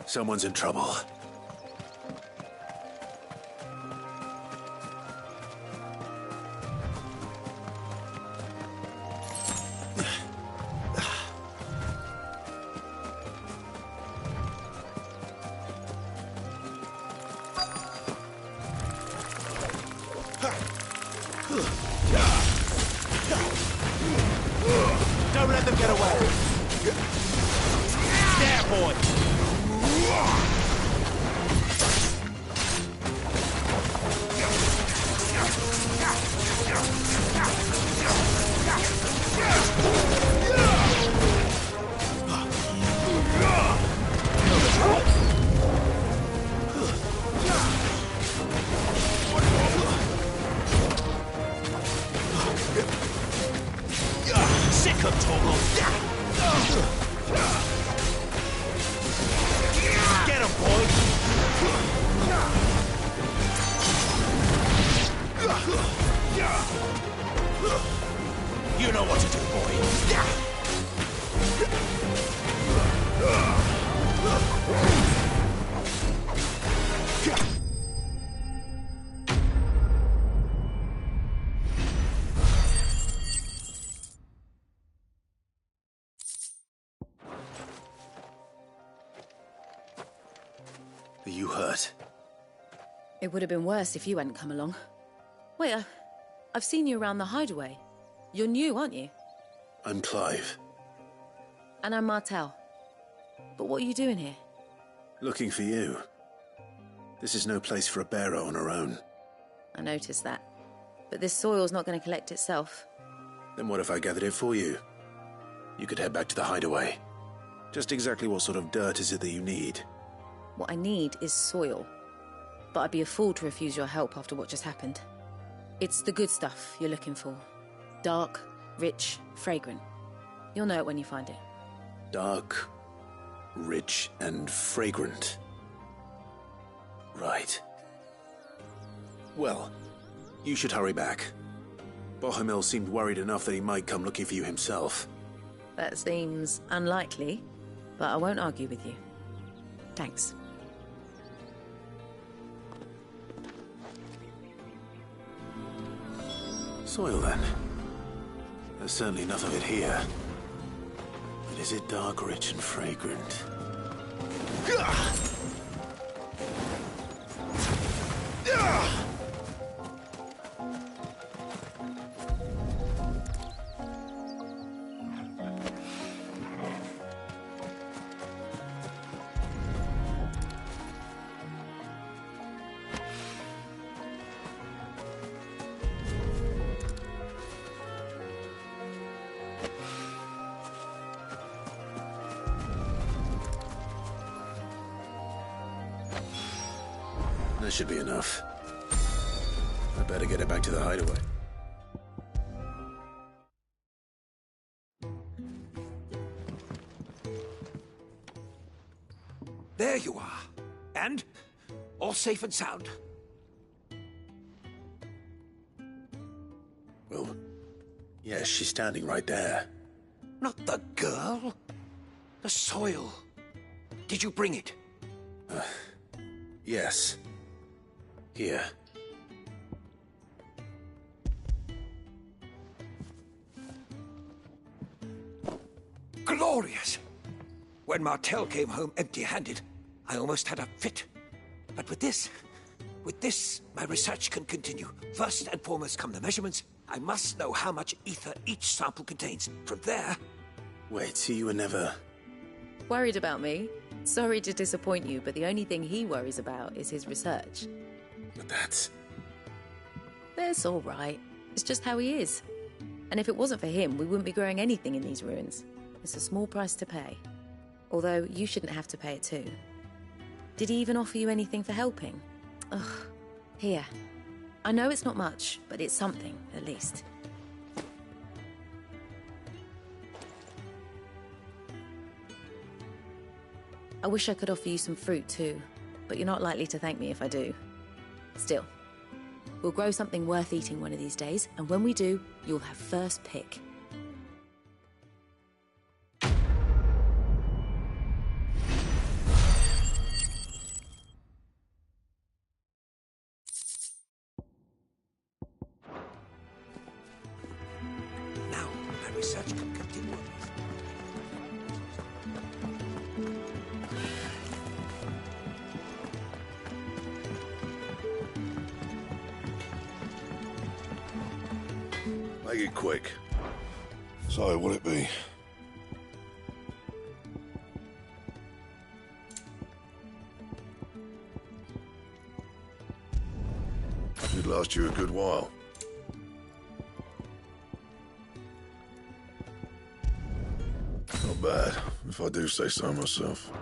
Someone's in trouble. Don't let them get away! There, boy! Sick of Togo! Get him, boy! You know what to do, boy. Are you hurt? It would have been worse if you hadn't come along. Wait, I've seen you around the hideaway. You're new, aren't you? I'm Clive. And I'm Martel. But what are you doing here? Looking for you. This is no place for a bearer on her own. I noticed that. But this soil's not going to collect itself. Then what if I gathered it for you? You could head back to the hideaway. Just exactly what sort of dirt is it that you need? What I need is soil. But I'd be a fool to refuse your help after what just happened. It's the good stuff you're looking for. Dark, rich, fragrant. You'll know it when you find it. Dark, rich, and fragrant. Right. Well, you should hurry back. Bohemil seemed worried enough that he might come looking for you himself. That seems unlikely, but I won't argue with you. Thanks. Soil, then. There's certainly enough of it here. But is it dark, rich, and fragrant? That should be enough. I better get it back to the hideaway. There you are. And? All safe and sound? Well, yes, she's standing right there. Not the girl. The soil. Did you bring it? Yes. Here. Glorious! When Martel came home empty-handed, I almost had a fit. But with this, my research can continue. First and foremost come the measurements. I must know how much ether each sample contains. From there... Wait, so you were never... Worried about me? Sorry to disappoint you, but the only thing he worries about is his research. But that's... That's all right. It's just how he is. And if it wasn't for him, we wouldn't be growing anything in these ruins. It's a small price to pay. Although, you shouldn't have to pay it too. Did he even offer you anything for helping? Ugh. Here. I know it's not much, but it's something, at least. I wish I could offer you some fruit too, but you're not likely to thank me if I do. Still, we'll grow something worth eating one of these days, and when we do, you'll have first pick. Now, my research can continue. Make it quick. So, what'll it be? Should last you a good while. Not bad, if I do say so myself.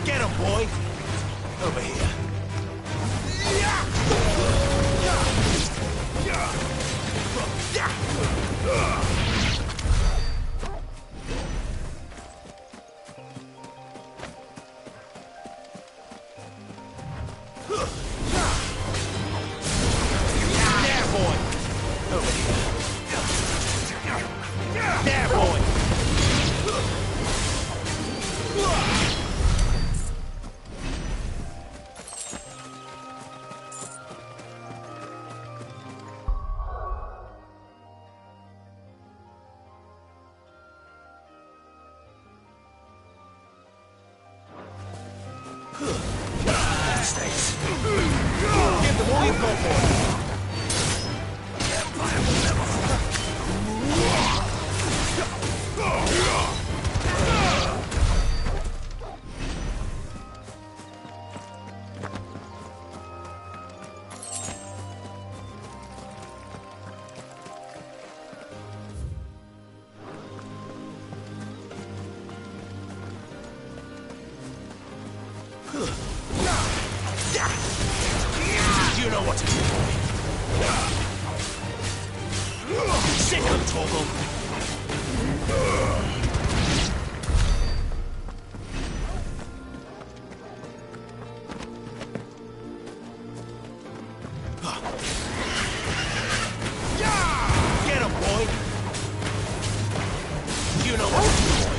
Get him, boy! Over here. There, boy! Over here. There, boy! States. Give them all you've got for it. Empire will never You know what to do, boy. Sick of Torgal. Get him, boy. You know what to do, boy.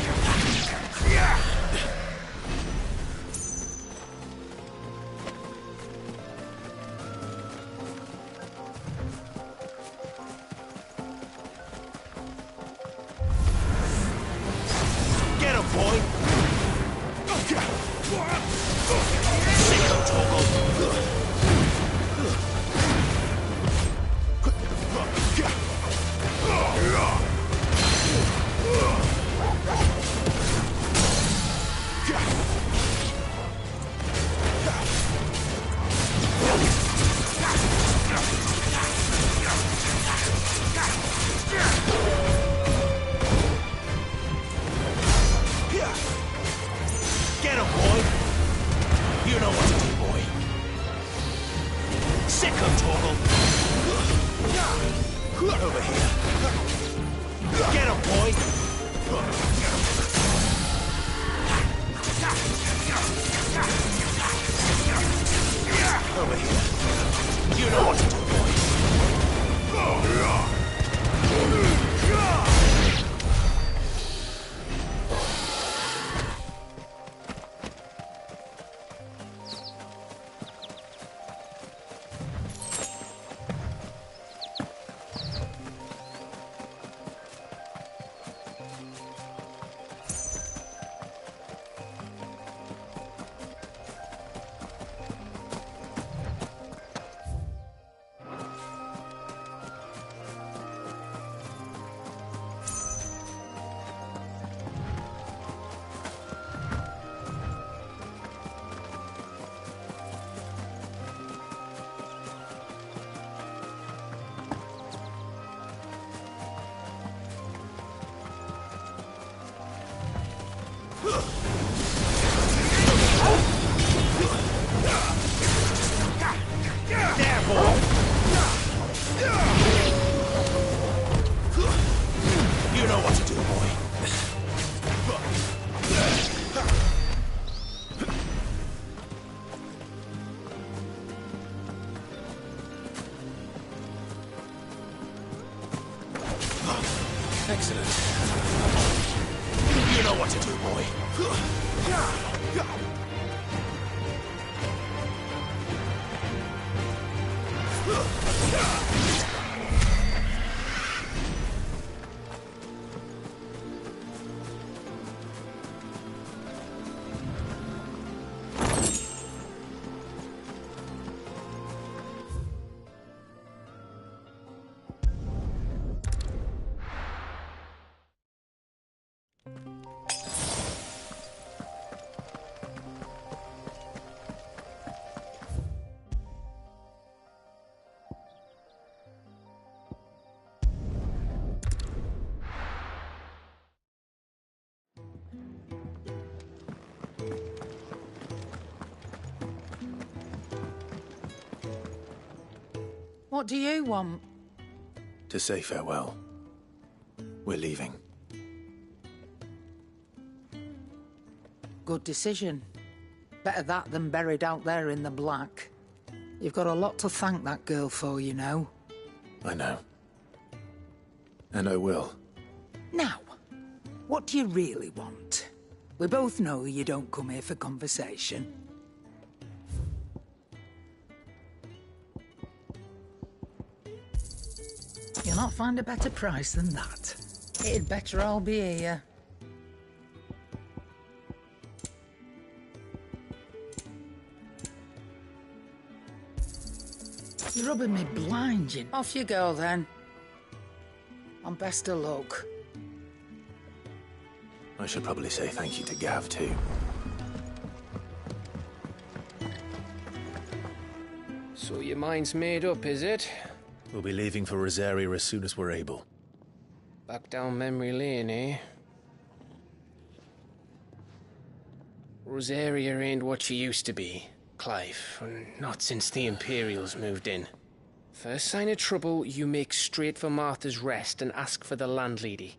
Get him, boy! Sick of Torgal! Get him, boy! You know what to do, boy. Sick of Torgal! Over here. Get him, boy! Over here. You know what to do, boy. There, boy! You know what to do, boy. Excellent. You know what to do, boy. What do you want? To say farewell. We're leaving. Good decision. Better that than buried out there in the black. You've got a lot to thank that girl for, you know. I know. And I will. Now, what do you really want? We both know you don't come here for conversation. You'll not find a better price than that. It'd better all be here. You're rubbing me blind, you. Off you go, then. And best of luck. I should probably say thank you to Gav, too. So your mind's made up, is it? We'll be leaving for Rosaria as soon as we're able. Back down memory lane, eh? Rosaria ain't what she used to be, Clive. Not since the Imperials moved in. First sign of trouble, you make straight for Martha's Rest and ask for the landlady.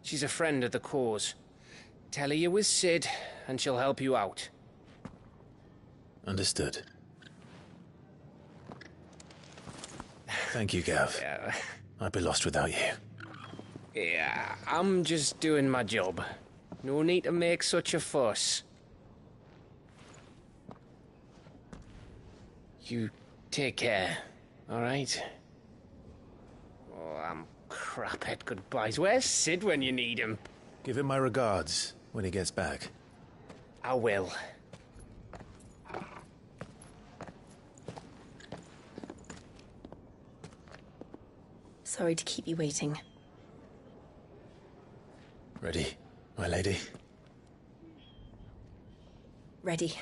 She's a friend of the cause. Tell her you was Sid, and she'll help you out. Understood. Thank you, Gav. Yeah. I'd be lost without you. Yeah, I'm just doing my job. No need to make such a fuss. You take care, all right? Oh, I'm crap at goodbyes. Where's Sid when you need him? Give him my regards when he gets back. I will. Sorry to keep you waiting. Ready, my lady? Ready.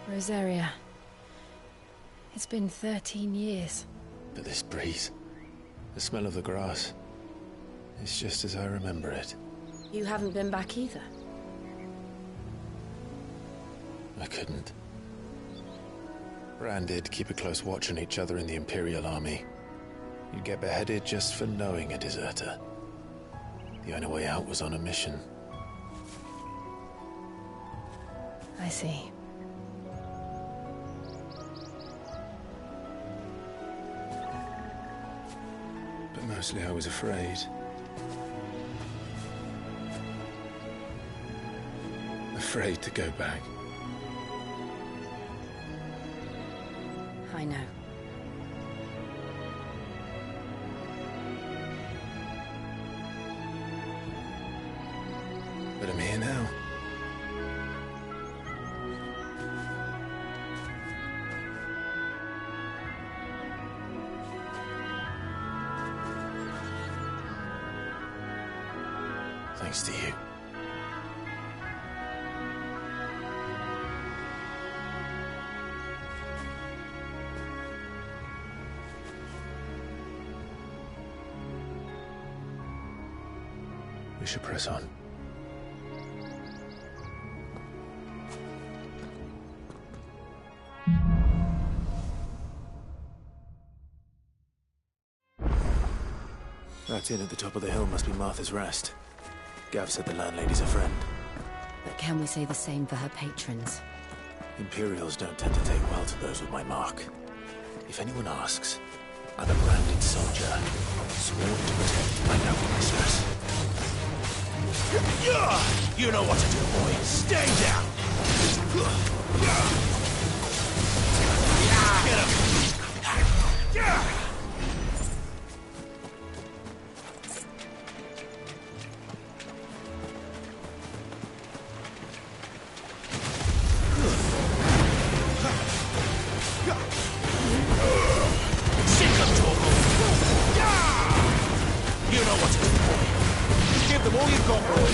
Rosaria. It's been 13 years. But this breeze, the smell of the grass, it's just as I remember it. You haven't been back either. I couldn't. Bran did keep a close watch on each other in the Imperial Army. You'd get beheaded just for knowing a deserter. The only way out was on a mission. I see. But mostly I was afraid. Afraid to go back. I know. But I'm here now. Thanks to you. We should press on. That inn at the top of the hill must be Martha's Rest. Gav said the landlady's a friend. But can we say the same for her patrons? Imperials don't tend to take well to those with my mark. If anyone asks, I'm a branded soldier, sworn to protect my noble mistress. You know what to do, boy. Stay down. Get him. You know what to do, boy. Give them all you've got, boy.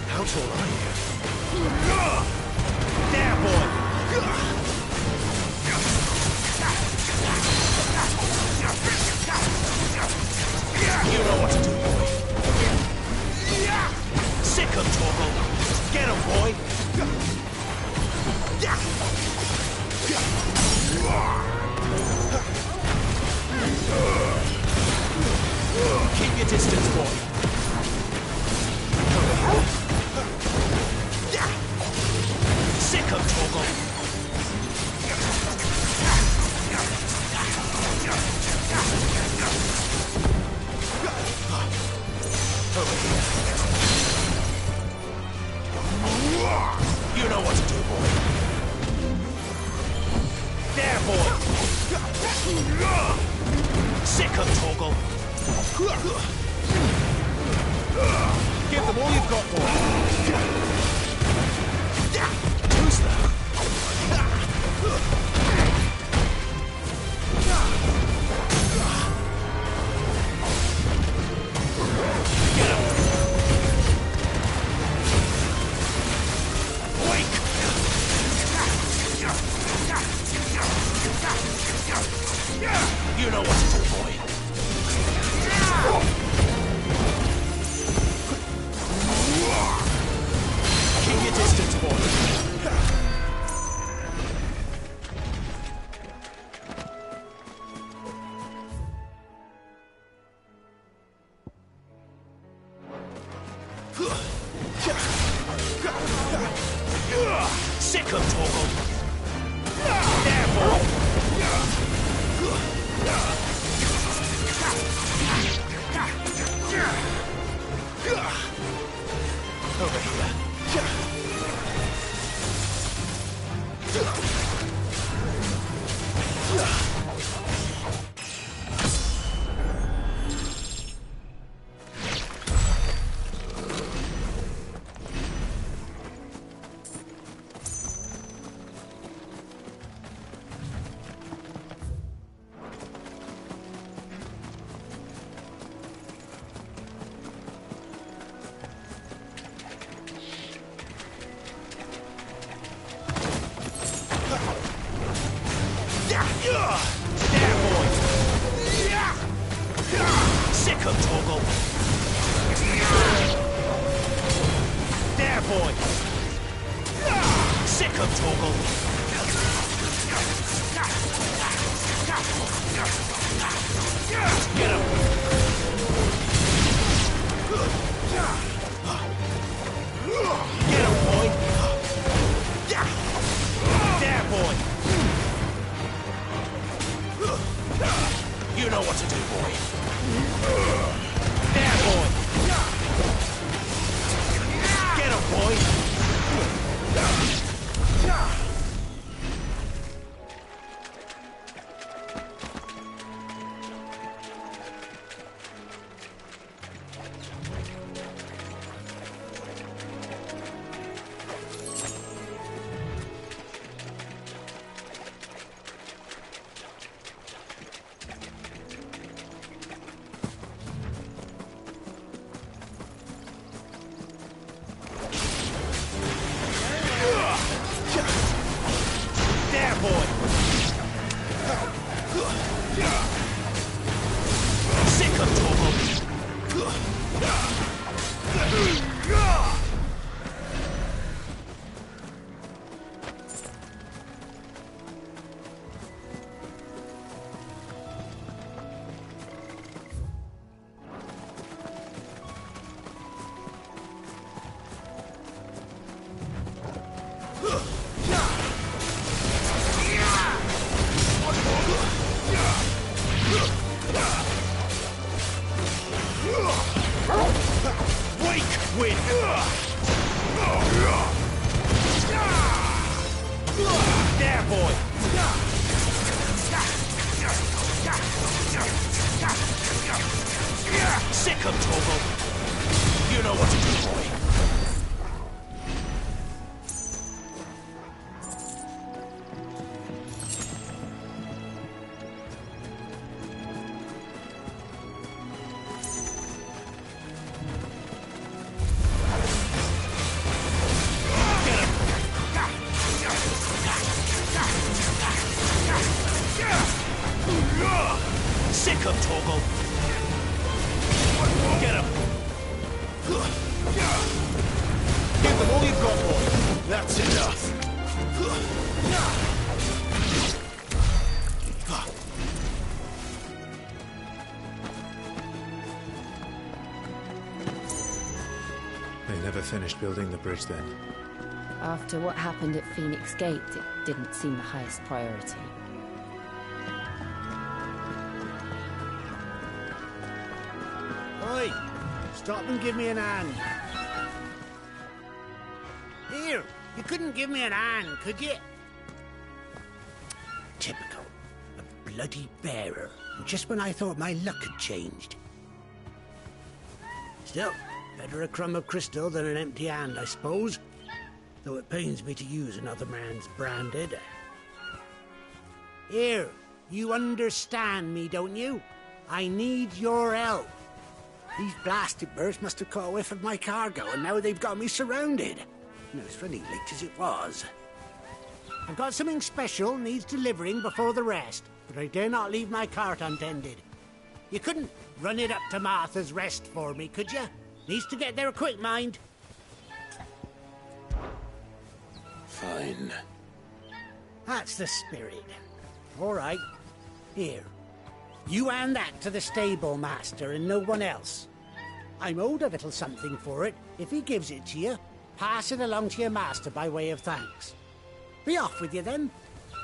How tall are you? There, boy! You know what to do, boy. Sick of Torgal. Get him, boy. Keep your distance, boy. Sick of Torgal. Over here. You know what to do, boy. There, boy. Sick of Torgal. Give them all you've got, boy. Who's that? Get him! Wake! You know what to do, boy. Keep your distance, boy. Sick of Torgal. There, boy. Over here. There, boy. Sick of Torgal. There, boy. Sick of Torgal. Get him. Get him, boy. There, boy. You know what to do, boy. There, boy. Get him, boy. win! There, boy! Sick him, Torgal! You know what to do, boy. Sick him, Torgal! Get him! Give them all you've got, boy! That's enough! They never finished building the bridge then. After what happened at Phoenix Gate, it didn't seem the highest priority. Oi! Stop and give me an hand. Here, you couldn't give me an hand, could you? Typical. A bloody bearer. Just when I thought my luck had changed. Still, better a crumb of crystal than an empty hand, I suppose. Though it pains me to use another man's branded. Here, you understand me, don't you? I need your help. These blasted birds must have caught a whiff of my cargo, and now they've got me surrounded. No, it's funny late as it was. I've got something special needs delivering before the rest, but I dare not leave my cart untended. You couldn't run it up to Martha's Rest for me, could you? Needs to get there quick, mind. Fine. That's the spirit. All right. Here. You hand that to the stable master and no one else. I'm owed a little something for it. If he gives it to you, pass it along to your master by way of thanks. Be off with you then,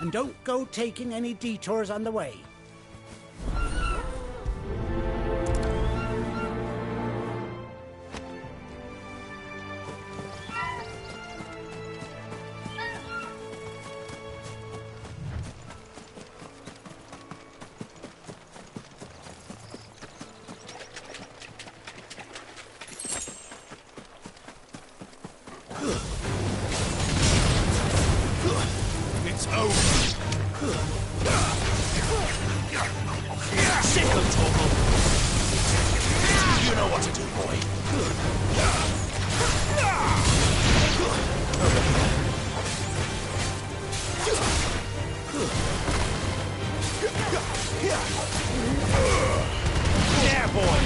and don't go taking any detours on the way. It's over. Sick him, Torgal! You know what to do, boy. There, boy!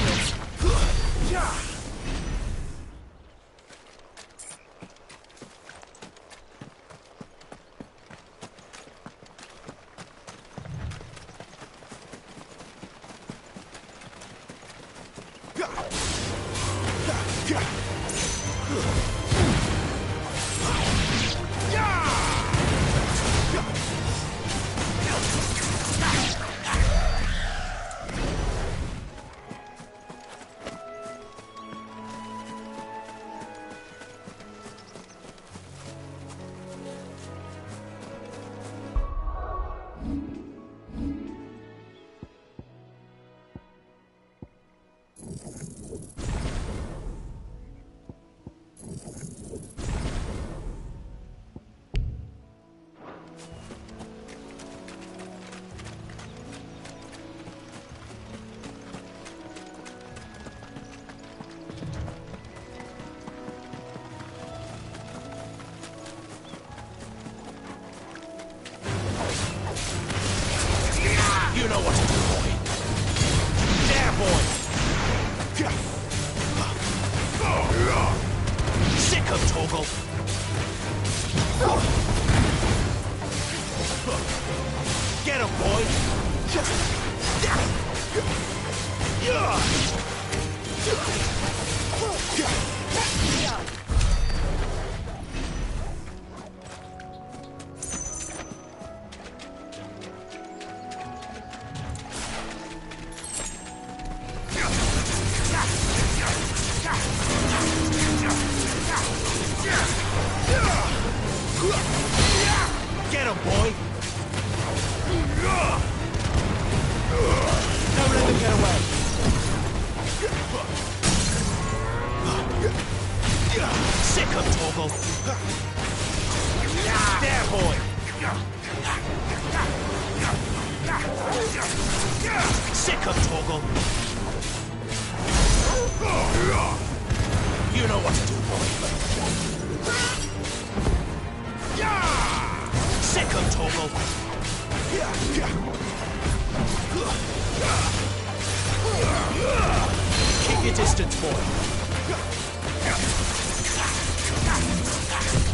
You know what to do, boy. There, boy! Sick him, Torgal! Get him, boy! There, boy! Sick of Torgal! You know what to do, boy. Sick of Torgal! Keep your distance, boy.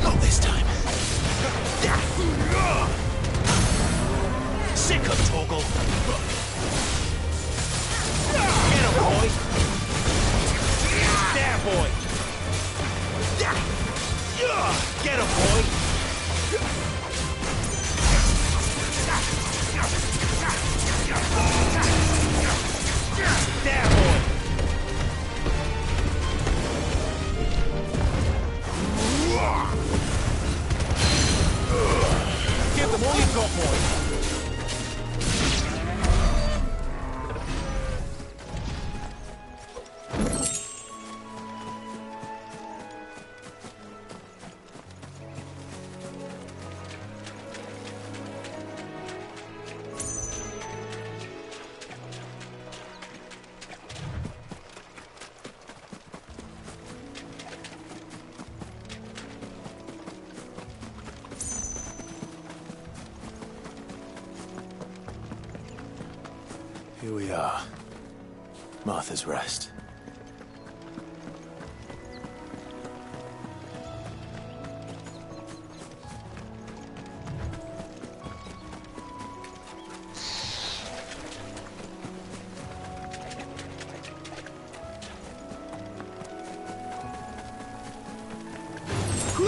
Not this time. Sick of Torgal. Get him, boy. There, boy. Get him, boy. There, boy. Give them all you've got, boy. Here we are. Martha's Rest.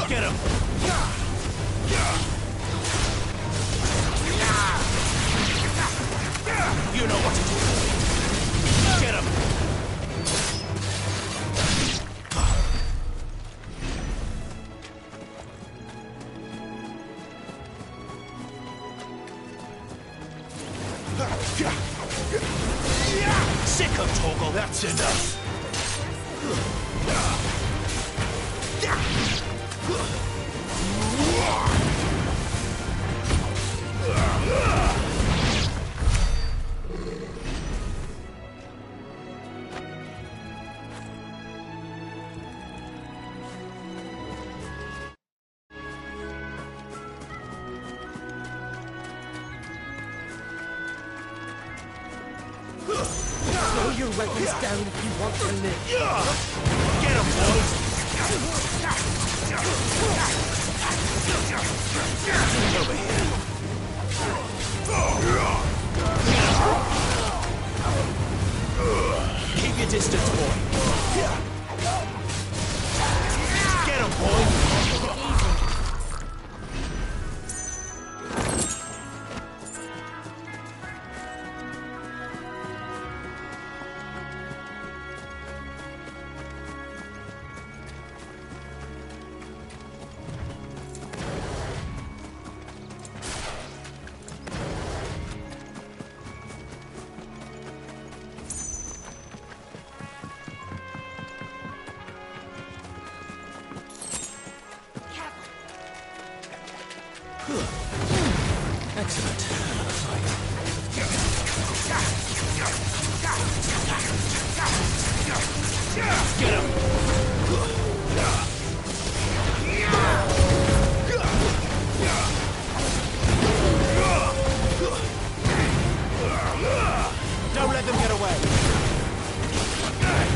Get him! You know what to do. Get him! Sick of Torgal. That's enough. Throw your weapons down if you want to live. Get him, boys! Over here. Keep your distance, boy. Get him, boy! Excellent. Get him! Don't let them get away.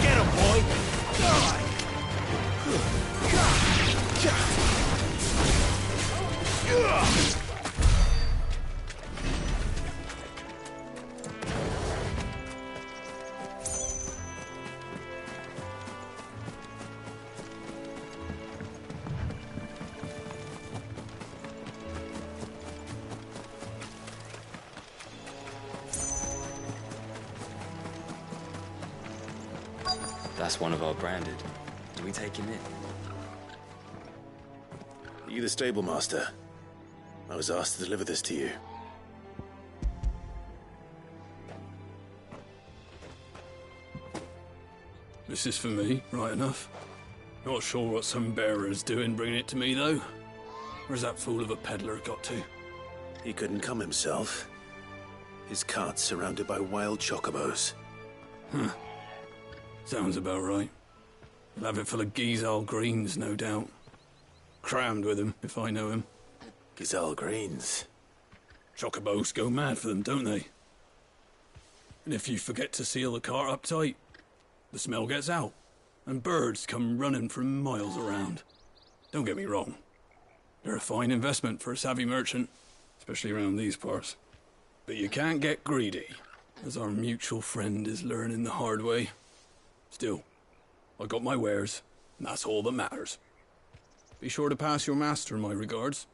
Get him, boy! That's one of our branded. Do we take him in? Are you the stable master? I was asked to deliver this to you. This is for me, right enough. Not sure what some bearer's doing bringing it to me, though. Where's that fool of a peddler got to? He couldn't come himself. His cart's surrounded by wild chocobos. Huh. Sounds about right. He'll have it full of Gizal greens, no doubt. Crammed with him, if I know him. Gizal greens? Chocobos go mad for them, don't they? And if you forget to seal the cart up tight, the smell gets out, and birds come running from miles around. Don't get me wrong. They're a fine investment for a savvy merchant, especially around these parts. But you can't get greedy, as our mutual friend is learning the hard way. Still, I got my wares, and that's all that matters. Be sure to pass your master my regards.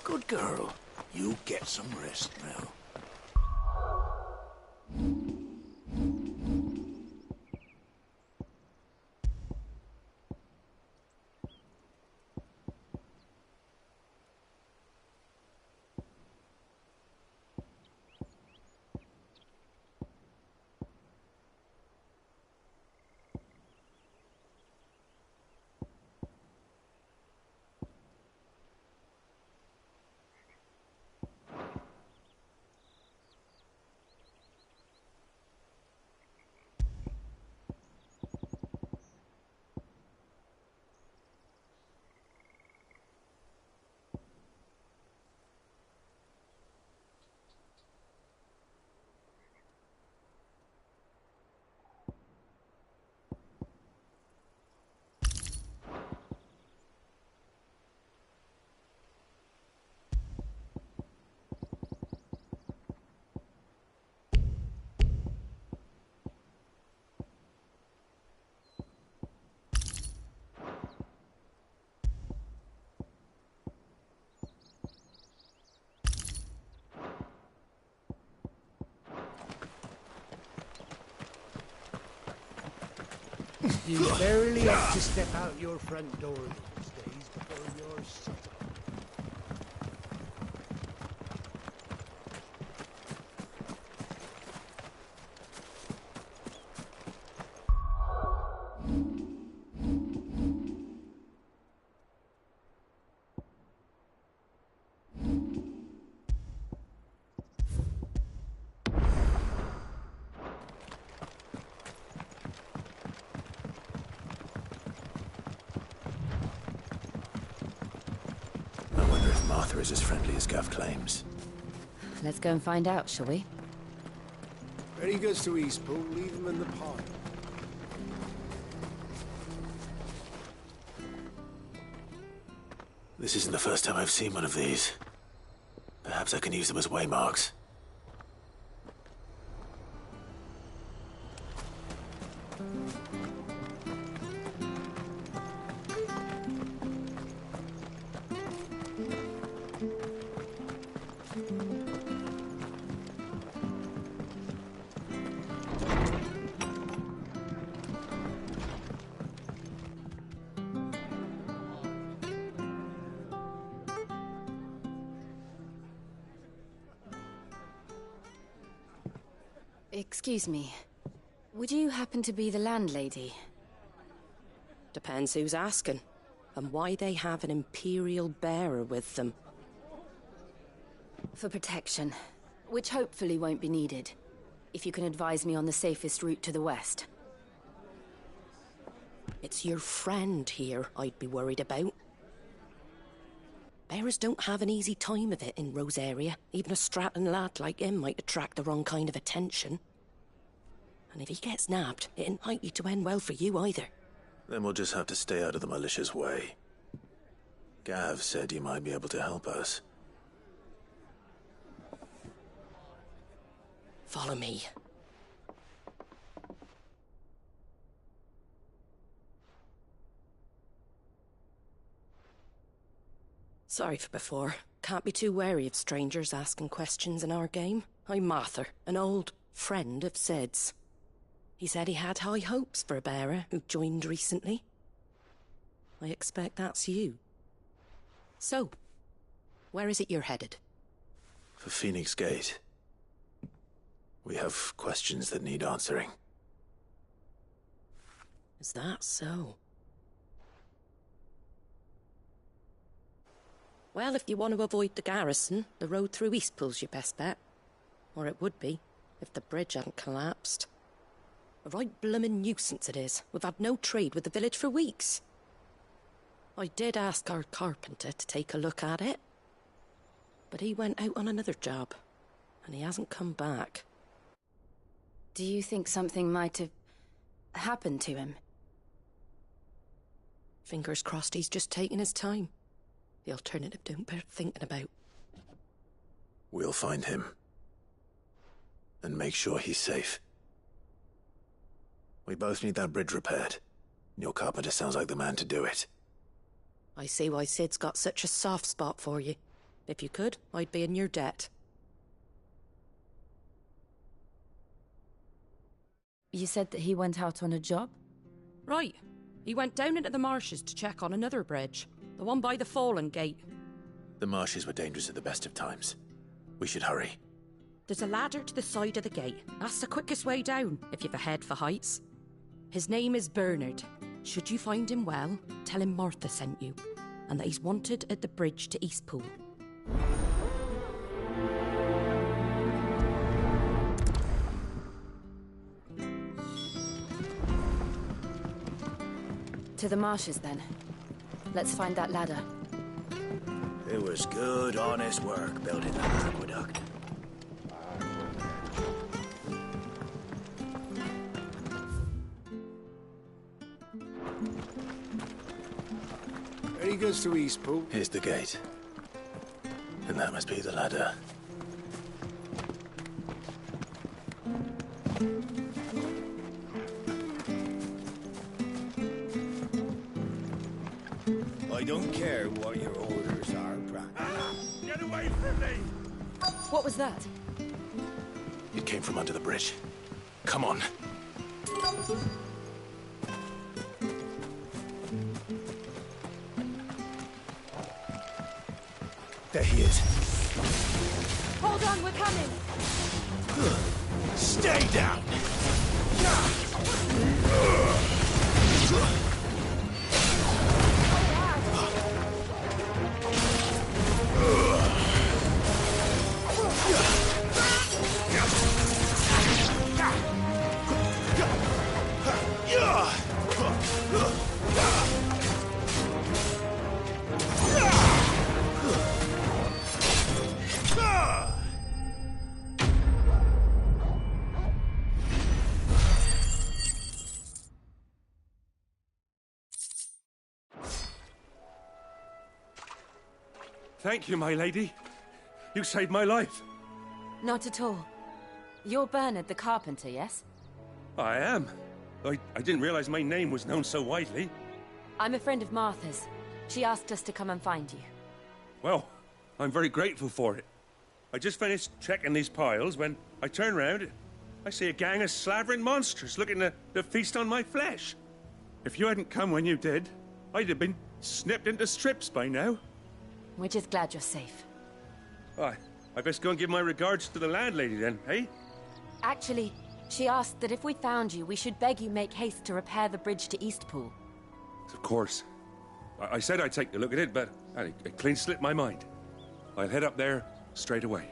Good girl. You get some rest now. You barely have to step out your front door these days before you're shut up. Martha is as friendly as Gav claims. Let's go and find out, shall we? Ready goes to Eastpool, leave him in the pond. This isn't the first time I've seen one of these. Perhaps I can use them as waymarks. Excuse me. Would you happen to be the landlady? Depends who's asking, and why they have an Imperial bearer with them. For protection, which hopefully won't be needed. If you can advise me on the safest route to the west. It's your friend here I'd be worried about. Bearers don't have an easy time of it in Rosaria. Even a strapping lad like him might attract the wrong kind of attention. And if he gets nabbed, it ain't likely to end well for you either. Then we'll just have to stay out of the malicious way. Gav said you might be able to help us. Follow me. Sorry for before. Can't be too wary of strangers asking questions in our game. I'm Martha, an old friend of Sid's. He said he had high hopes for a bearer who joined recently. I expect that's you. So, where is it you're headed? For Phoenix Gate. We have questions that need answering. Is that so? Well, if you want to avoid the garrison, the road through Eastpool's your best bet. Or it would be, if the bridge hadn't collapsed. A right bloomin' nuisance it is. We've had no trade with the village for weeks. I did ask our carpenter to take a look at it. But he went out on another job, and he hasn't come back. Do you think something might have happened to him? Fingers crossed he's just taking his time. The alternative don't bear thinking about. We'll find him. And make sure he's safe. We both need that bridge repaired. Your carpenter sounds like the man to do it. I see why Sid's got such a soft spot for you. If you could, I'd be in your debt. You said that he went out on a job? Right. He went down into the marshes to check on another bridge. The one by the Fallen Gate. The marshes were dangerous at the best of times. We should hurry. There's a ladder to the side of the gate. That's the quickest way down, if you've a head for heights. His name is Bernard. Should you find him well, tell him Martha sent you, and that he's wanted at the bridge to Eastpool. To the marshes, then. Let's find that ladder. It was good, honest work building that aqueduct. There he goes to Eastpool. Here's the gate. And that must be the ladder. I don't care what your orders are, Brandon. Get away from me! What was that? It came from under the bridge. Come on. There he is. Hold on, we're coming! Stay down! Thank you, my lady. You saved my life. Not at all. You're Bernard the carpenter, yes? I am. I didn't realize my name was known so widely. I'm a friend of Martha's. She asked us to come and find you. Well, I'm very grateful for it. I just finished checking these piles when I turn round. I see a gang of slavering monsters looking to feast on my flesh. If you hadn't come when you did, I'd have been snipped into strips by now. We're just glad you're safe. I best go and give my regards to the landlady then, eh? Actually, she asked that if we found you, we should beg you make haste to repair the bridge to Eastpool. Of course. I said I'd take a look at it, but it clean slipped my mind. I'll head up there straight away.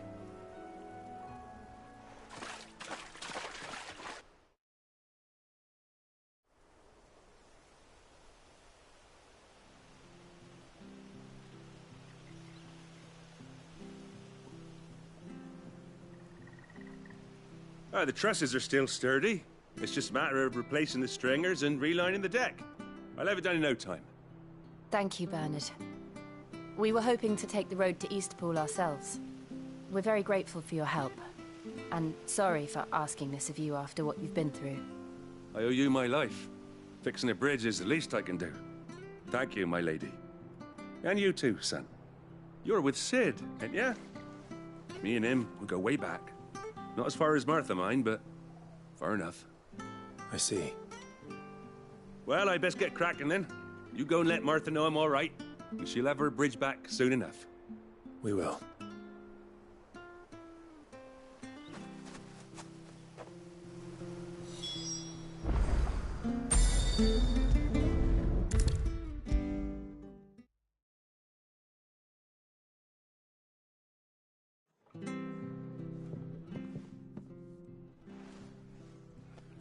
The trusses are still sturdy. It's just a matter of replacing the stringers and relining the deck. I'll have it done in no time. Thank you, Bernard. We were hoping to take the road to Eastpool ourselves. We're very grateful for your help. And sorry for asking this of you after what you've been through. I owe you my life. Fixing a bridge is the least I can do. Thank you, my lady. And you too, son. You're with Sid, ain't ya? Me and him, we go way back. Not as far as Martha, mind, but far enough. I see. Well, I best get cracking then. You go and let Martha know I'm all right. She'll have her bridge back soon enough. We will.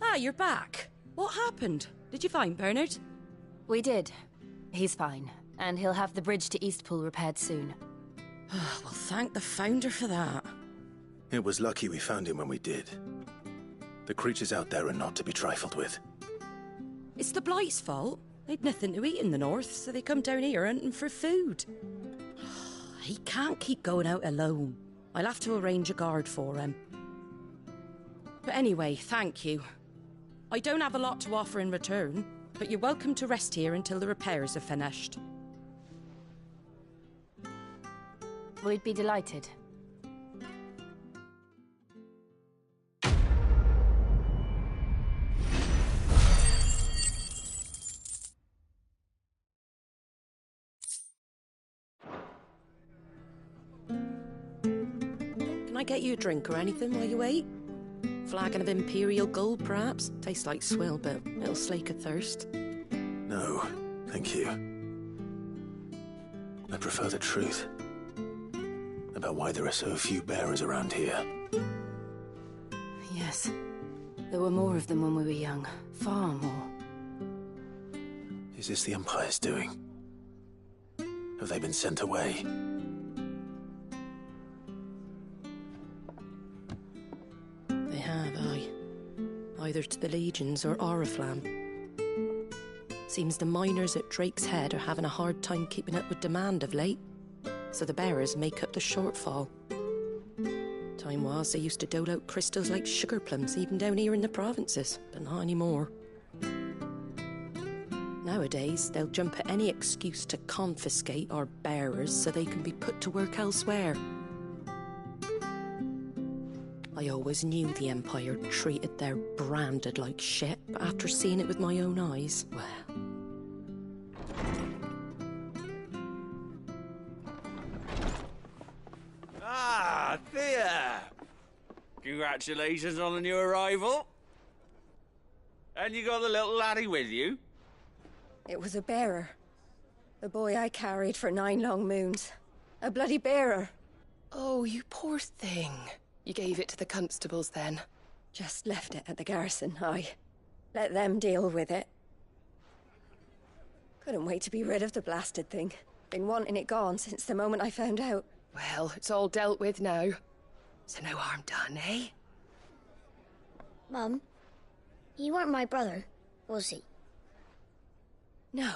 Ah, you're back. What happened? Did you find Bernard? We did. He's fine, and he'll have the bridge to Eastpool repaired soon. Well, thank the Founder for that. It was lucky we found him when we did. The creatures out there are not to be trifled with. It's the Blight's fault. They'd nothing to eat in the north, so they come down here hunting for food. He can't keep going out alone. I'll have to arrange a guard for him. But anyway, thank you. I don't have a lot to offer in return, but you're welcome to rest here until the repairs are finished. We'd be delighted. Can I get you a drink or anything while you wait? Flagon of Imperial Gold, perhaps? Tastes like swill, but it'll slake a thirst. No, thank you. I prefer the truth. About why there are so few bearers around here. Yes. There were more of them when we were young. Far more. Is this the Empire's doing? Have they been sent away? They have, aye. Either to the Legions or Oriflamme. Seems the miners at Drake's Head are having a hard time keeping up with demand of late, so the bearers make up the shortfall. Time was they used to dole out crystals like sugar plums even down here in the provinces, but not anymore. Nowadays, they'll jump at any excuse to confiscate our bearers so they can be put to work elsewhere. I always knew the Empire treated their branded like shit, but after seeing it with my own eyes, well... Ah, Thea! Congratulations on the new arrival. And you got the little laddie with you? It was a bearer. The boy I carried for 9 long moons. A bloody bearer. Oh, you poor thing. You gave it to the constables then? Just left it at the garrison, aye. Let them deal with it. Couldn't wait to be rid of the blasted thing. Been wanting it gone since the moment I found out. Well, it's all dealt with now. So no harm done, eh? Mum, he weren't my brother, was he? No.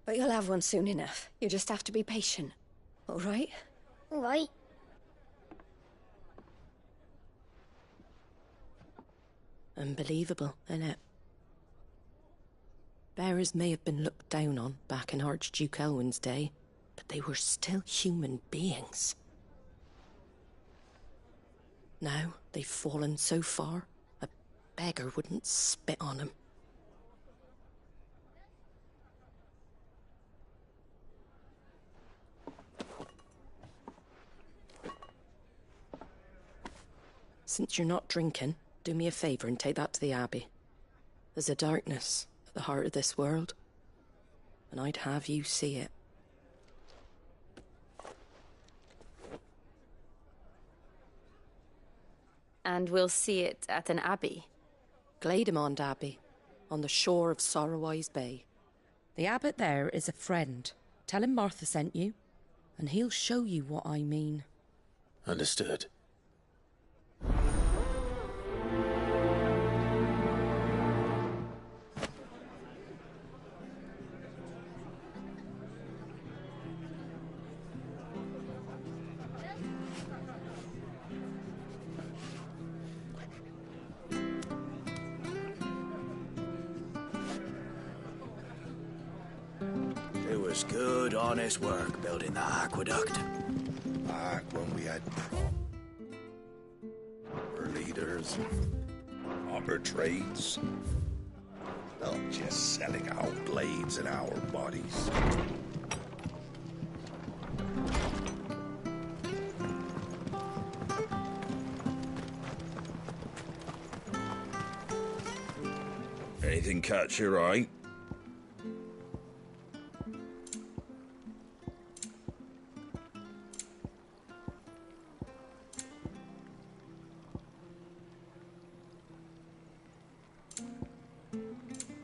But you'll have one soon enough. You just have to be patient. All right? All right. Unbelievable, innit? Bearers may have been looked down on back in Archduke Elwin's day, but they were still human beings. Now they've fallen so far, a beggar wouldn't spit on them. Since you're not drinking, do me a favour and take that to the Abbey. There's a darkness at the heart of this world, and I'd have you see it. And we'll see it at an abbey? Glademond Abbey, on the shore of Sorrowwise Bay. The abbot there is a friend. Tell him Martha sent you, and he'll show you what I mean. Understood. It was good, honest work building the aqueduct. Back when we had proper leaders, proper trades, not just selling our blades and our bodies. catch your eye.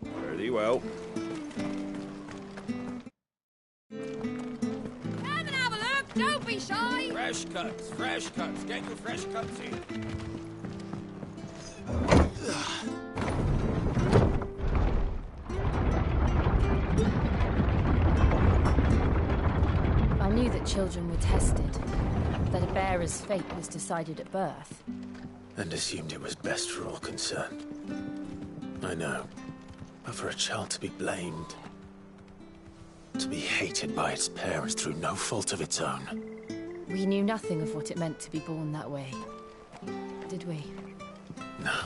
Very well. Come and have a look, don't be shy! Fresh cuts. Get your fresh cuts here. I knew that children were tested, that a bearer's fate was decided at birth. And assumed it was best for all concerned. I know. But for a child to be blamed, to be hated by its parents through no fault of its own. We knew nothing of what it meant to be born that way, did we? No.